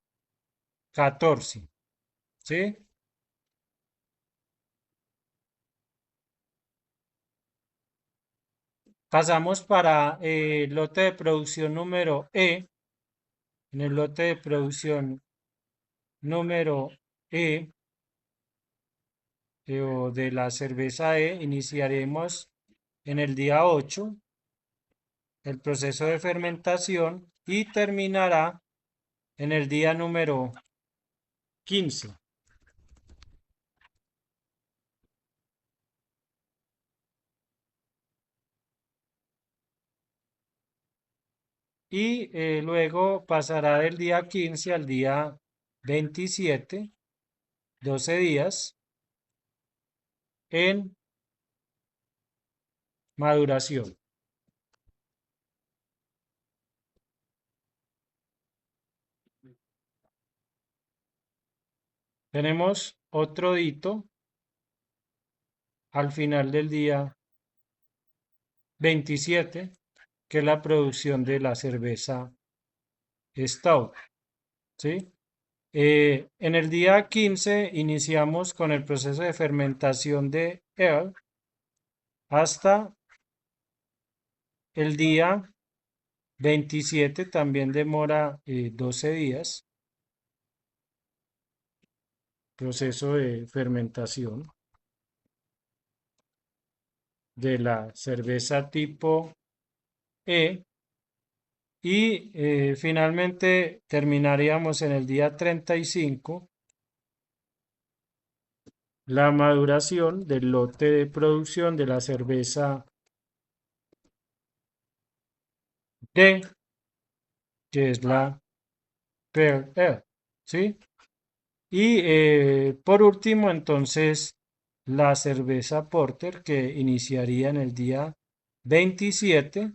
S1: 14. ¿Sí? Pasamos para el lote de producción número E. En el lote de producción número E o de la cerveza E, iniciaremos en el día 8 el proceso de fermentación y terminará en el día número 15. Y luego pasará del día 15 al día 27, 12 días en maduración. Tenemos otro hito al final del día 27, que es la producción de la cerveza Stout, ¿sí? En el día 15 iniciamos con el proceso de fermentación de Ale hasta el día 27, también demora 12 días, proceso de fermentación de la cerveza tipo E. Y finalmente terminaríamos en el día 35 la maduración del lote de producción de la cerveza D, que es la Pale Ale, ¿sí? Y por último, entonces, la cerveza Porter, que iniciaría en el día 27,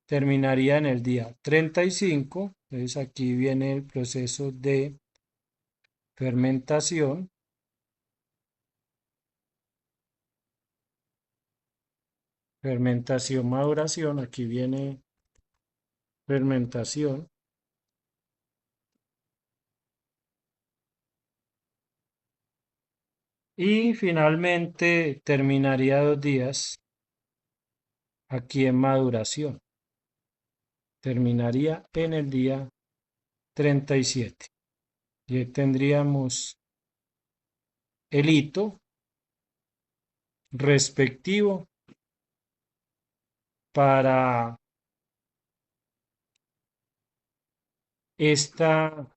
S1: terminaría en el día 35. Entonces, aquí viene el proceso de fermentación, fermentación, maduración. Aquí viene fermentación. Y finalmente terminaría 2 días aquí en maduración. Terminaría en el día 37. Y ahí tendríamos el hito respectivo para esta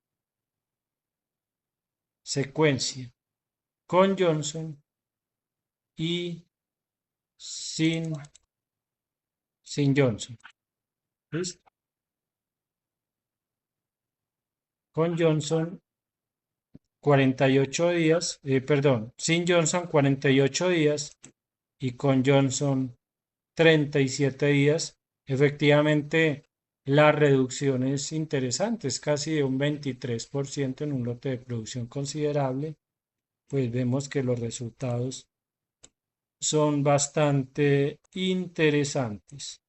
S1: secuencia con Johnson y sin, sin Johnson. ¿Listo? con Johnson 48 días, perdón, sin Johnson 48 días y con Johnson 37 días. Efectivamente, la reducción es interesante, es casi de un 23% en un lote de producción considerable. Pues vemos que los resultados son bastante interesantes.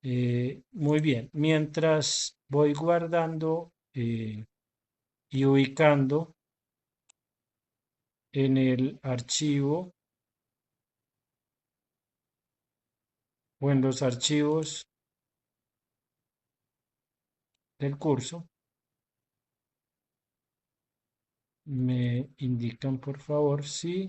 S1: Muy bien, mientras voy guardando y ubicando en el archivo o en los archivos del curso, me indican por favor si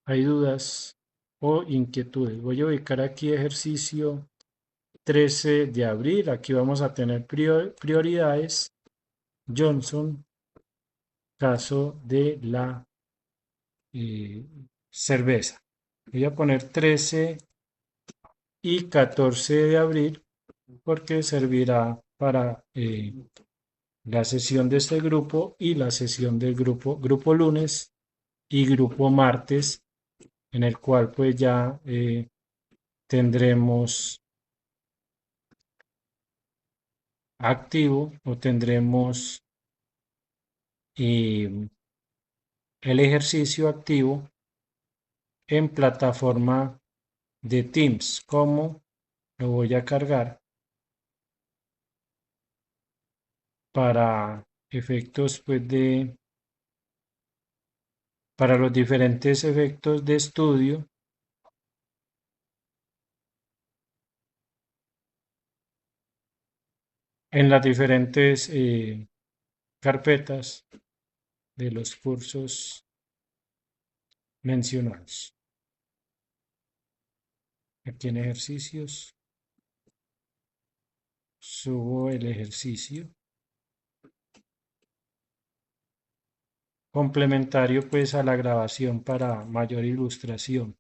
S1: hay dudas o inquietudes. Voy a ubicar aquí ejercicio 13 de abril. Aquí vamos a tener prioridades. Johnson, caso de la eh, cerveza. Voy a poner 13 y 14 de abril porque servirá para la sesión de este grupo y la sesión del grupo lunes y grupo martes, en el cual pues ya tendremos activo o tendremos el ejercicio activo en plataforma de Teams. ¿Cómo lo voy a cargar? Para efectos pues para los diferentes efectos de estudio en las diferentes carpetas de los cursos mencionados. Aquí en ejercicios subo el ejercicio complementario pues a la grabación para mayor ilustración.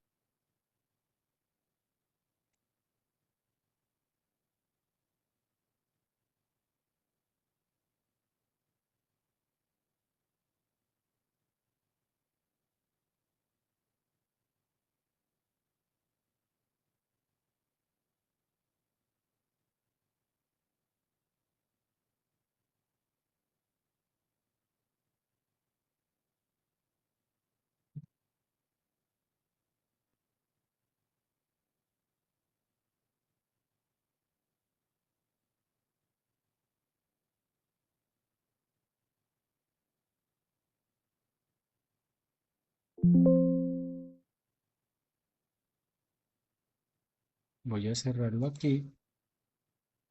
S1: Voy a cerrarlo aquí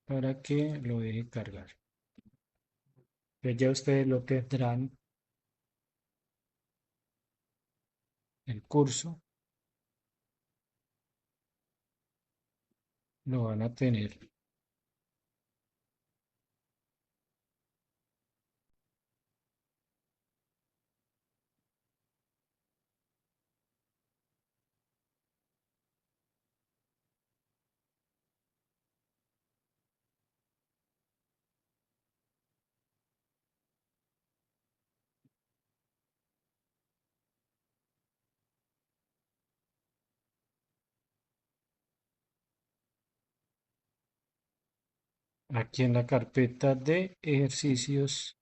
S1: para que lo deje cargar. Pues ya ustedes lo tendrán el curso, lo van a tener aquí en la carpeta de ejercicios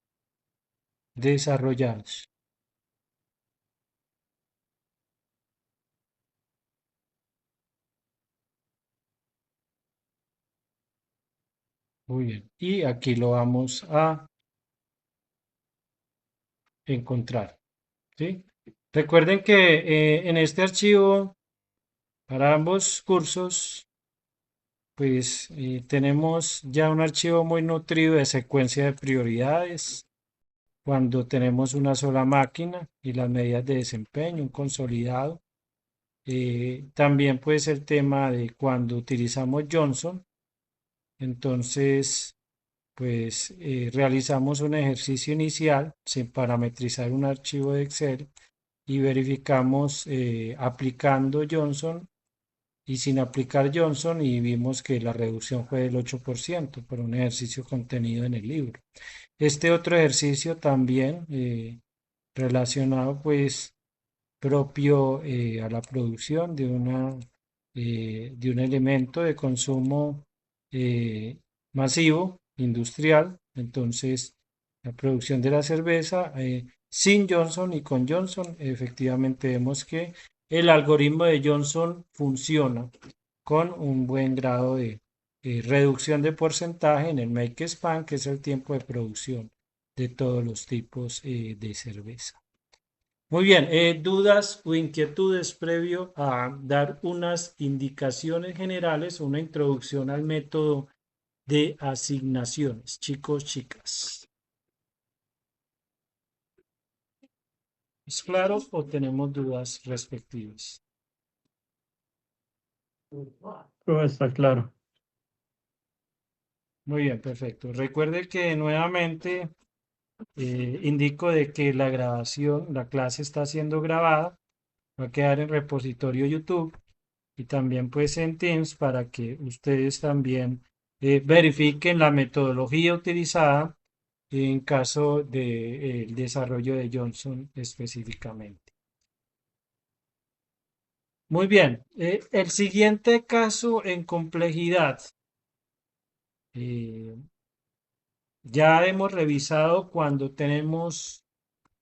S1: desarrollados. Muy bien. Y aquí lo vamos a encontrar. ¿Sí? Recuerden que en este archivo, para ambos cursos, pues tenemos ya un archivo muy nutrido de secuencia de prioridades. Cuando tenemos una sola máquina y las medidas de desempeño, un consolidado. También puede ser tema de cuando utilizamos Johnson. Entonces, pues realizamos un ejercicio inicial sin parametrizar un archivo de Excel y verificamos aplicando Johnson y sin aplicar Johnson y vimos que la reducción fue del 8% por un ejercicio contenido en el libro. Este otro ejercicio también relacionado pues propio a la producción de un elemento de consumo eh, masivo, industrial. Entonces, la producción de la cerveza sin Johnson y con Johnson, efectivamente vemos que el algoritmo de Johnson funciona con un buen grado de reducción de porcentaje en el make span, que es el tiempo de producción de todos los tipos de cerveza. Muy bien, dudas o inquietudes previo a dar unas indicaciones generales o una introducción al método de asignaciones, chicos, chicas. ¿Es claro o tenemos dudas respectivas?
S2: Todo está claro.
S1: Muy bien, perfecto. Recuerde que nuevamente indico de que la grabación, la clase está siendo grabada, va a quedar en repositorio YouTube y también pues en Teams para que ustedes también verifiquen la metodología utilizada en caso de el desarrollo de Johnson específicamente. Muy bien, el siguiente caso en complejidad. eh, ya hemos revisado cuando tenemos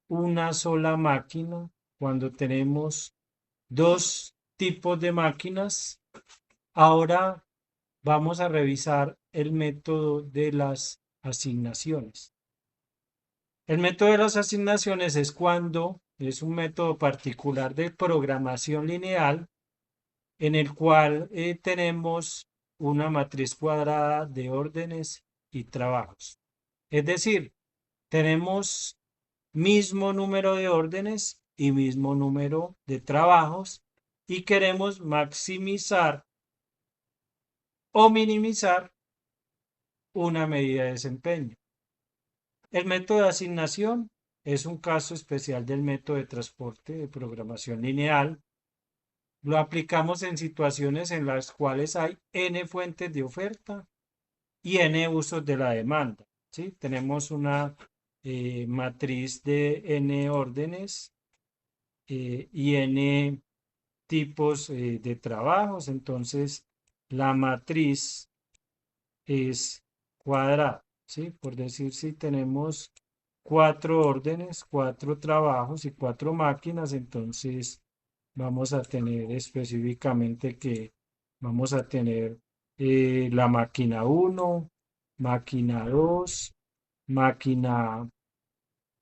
S1: una sola máquina, cuando tenemos dos tipos de máquinas. Ahora vamos a revisar el método de las asignaciones. El método de las asignaciones es cuando es un método particular de programación lineal en el cual tenemos una matriz cuadrada de órdenes y trabajos. Es decir, tenemos mismo número de órdenes y mismo número de trabajos y queremos maximizar o minimizar una medida de desempeño. El método de asignación es un caso especial del método de transporte de programación lineal. Lo aplicamos en situaciones en las cuales hay n fuentes de oferta y n usos de la demanda. ¿Sí? Tenemos una matriz de n órdenes y n tipos de trabajos. Entonces, la matriz es cuadrada. ¿Sí? Por decir, si tenemos 4 órdenes, 4 trabajos y 4 máquinas, entonces vamos a tener específicamente que vamos a tener la máquina 1, máquina 2, máquina,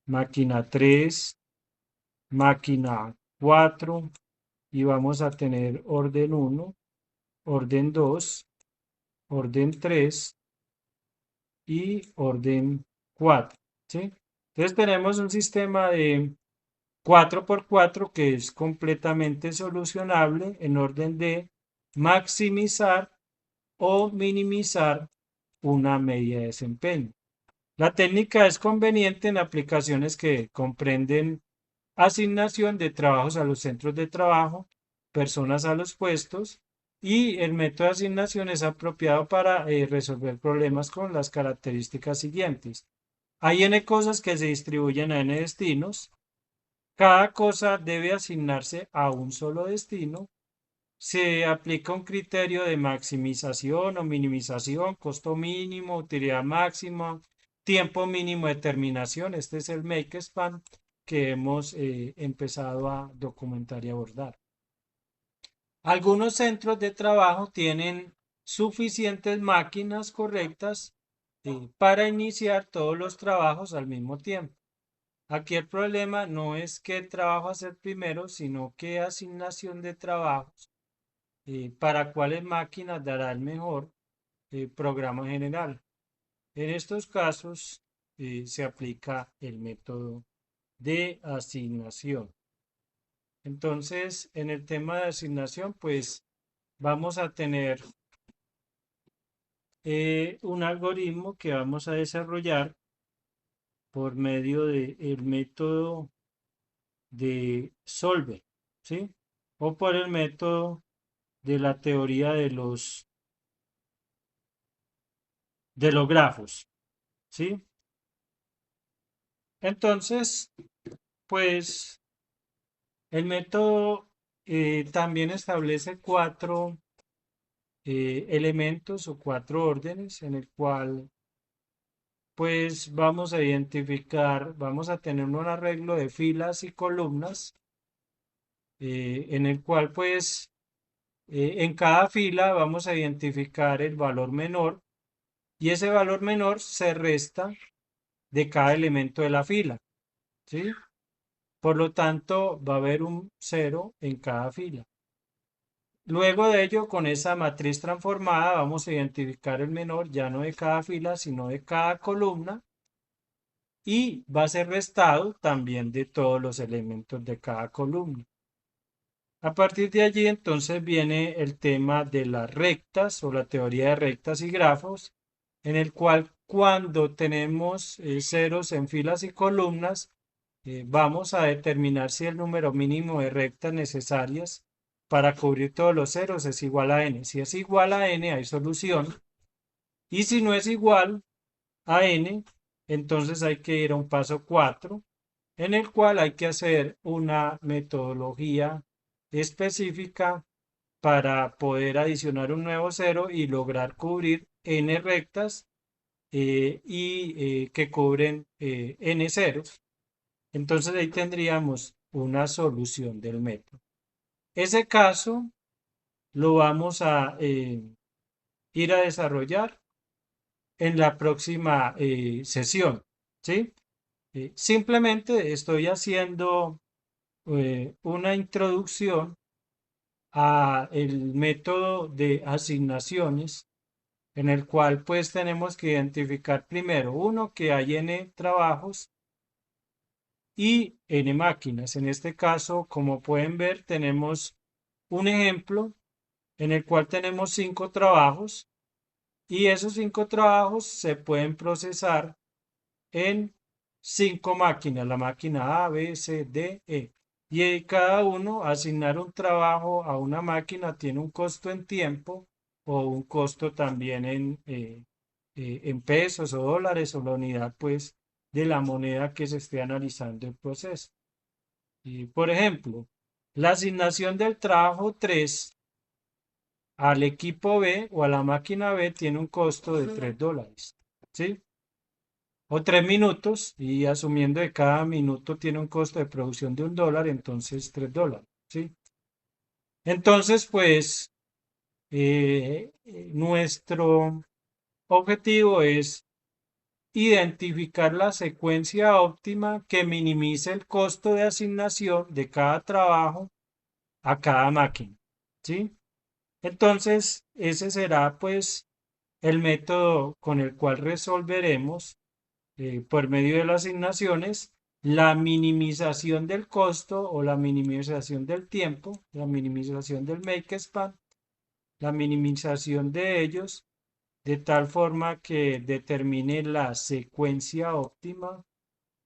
S1: máquina 3, máquina 4 y vamos a tener orden 1, orden 2, orden 3 y orden 4. ¿Sí? Entonces tenemos un sistema de 4x4 que es completamente solucionable en orden de maximizar o minimizar una medida de desempeño. La técnica es conveniente en aplicaciones que comprenden asignación de trabajos a los centros de trabajo, personas a los puestos y el método de asignación es apropiado para resolver problemas con las características siguientes. Hay n cosas que se distribuyen a n destinos. Cada cosa debe asignarse a un solo destino. Se aplica un criterio de maximización o minimización, costo mínimo, utilidad máxima, tiempo mínimo de terminación. Este es el make span que hemos empezado a documentar y abordar. Algunos centros de trabajo tienen suficientes máquinas correctas para iniciar todos los trabajos al mismo tiempo. Aquí el problema no es qué trabajo hacer primero, sino qué asignación de trabajos para cuáles máquinas dará el mejor programa general. En estos casos se aplica el método de asignación. Entonces, en el tema de asignación, pues vamos a tener un algoritmo que vamos a desarrollar por medio del método de Solver, ¿sí? O por el método de la teoría de los grafos, ¿sí? Entonces, pues el método también establece cuatro elementos o cuatro órdenes en el cual pues vamos a identificar, vamos a tener un arreglo de filas y columnas en el cual pues en cada fila vamos a identificar el valor menor y ese valor menor se resta de cada elemento de la fila, ¿sí? Por lo tanto, va a haber un cero en cada fila. Luego de ello, con esa matriz transformada, vamos a identificar el menor ya no de cada fila, sino de cada columna y va a ser restado también de todos los elementos de cada columna. A partir de allí, entonces viene el tema de las rectas o la teoría de rectas y grafos, en el cual cuando tenemos ceros en filas y columnas, vamos a determinar si el número mínimo de rectas necesarias para cubrir todos los ceros es igual a n. Si es igual a n, hay solución. Y si no es igual a n, entonces hay que ir a un paso 4, en el cual hay que hacer una metodología específica para poder adicionar un nuevo cero y lograr cubrir n rectas y que cubren n ceros. Entonces ahí tendríamos una solución del método. Ese caso lo vamos a ir a desarrollar en la próxima sesión, ¿sí? Simplemente estoy haciendo una introducción a el método de asignaciones en el cual pues tenemos que identificar primero uno que hay n trabajos y n máquinas. En este caso, como pueden ver, tenemos un ejemplo en el cual tenemos 5 trabajos y esos 5 trabajos se pueden procesar en 5 máquinas, la máquina A, B, C, D, E. Y cada uno asignar un trabajo a una máquina tiene un costo en tiempo o un costo también en pesos o dólares o la unidad pues de la moneda que se esté analizando el proceso. Y, por ejemplo, la asignación del trabajo 3 al equipo B o a la máquina B tiene un costo de $3, ¿sí? O 3 minutos, y asumiendo que cada minuto tiene un costo de producción de $1, entonces $3, ¿sí? Entonces, pues, nuestro objetivo es identificar la secuencia óptima que minimice el costo de asignación de cada trabajo a cada máquina, ¿sí? Entonces, ese será pues el método con el cual resolveremos por medio de las asignaciones la minimización del costo o la minimización del tiempo, la minimización del make span, la minimización de ellos, de tal forma que determine la secuencia óptima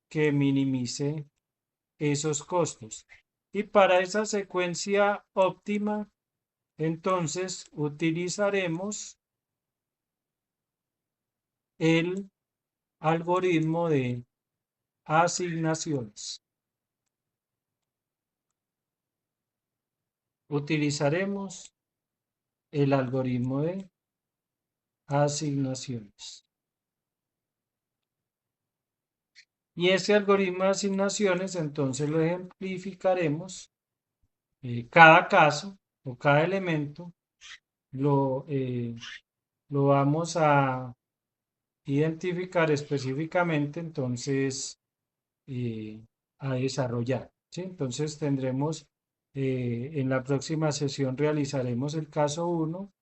S1: que minimice esos costos. Y para esa secuencia óptima, entonces utilizaremos el algoritmo de asignaciones. Utilizaremos el algoritmo de asignaciones. Y ese algoritmo de asignaciones entonces lo ejemplificaremos cada caso o cada elemento lo, eh, lo vamos a identificar específicamente entonces a desarrollar, ¿sí? Entonces tendremos en la próxima sesión realizaremos el caso 1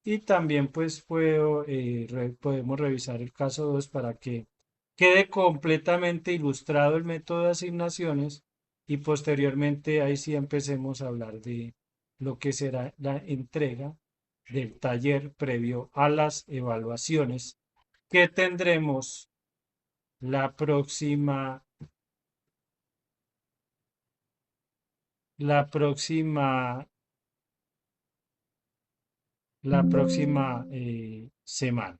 S1: y también pues podemos revisar el caso 2 para que quede completamente ilustrado el método de asignaciones y posteriormente ahí sí empecemos a hablar de lo que será la entrega del taller previo a las evaluaciones que tendremos la próxima, la próxima la próxima semana.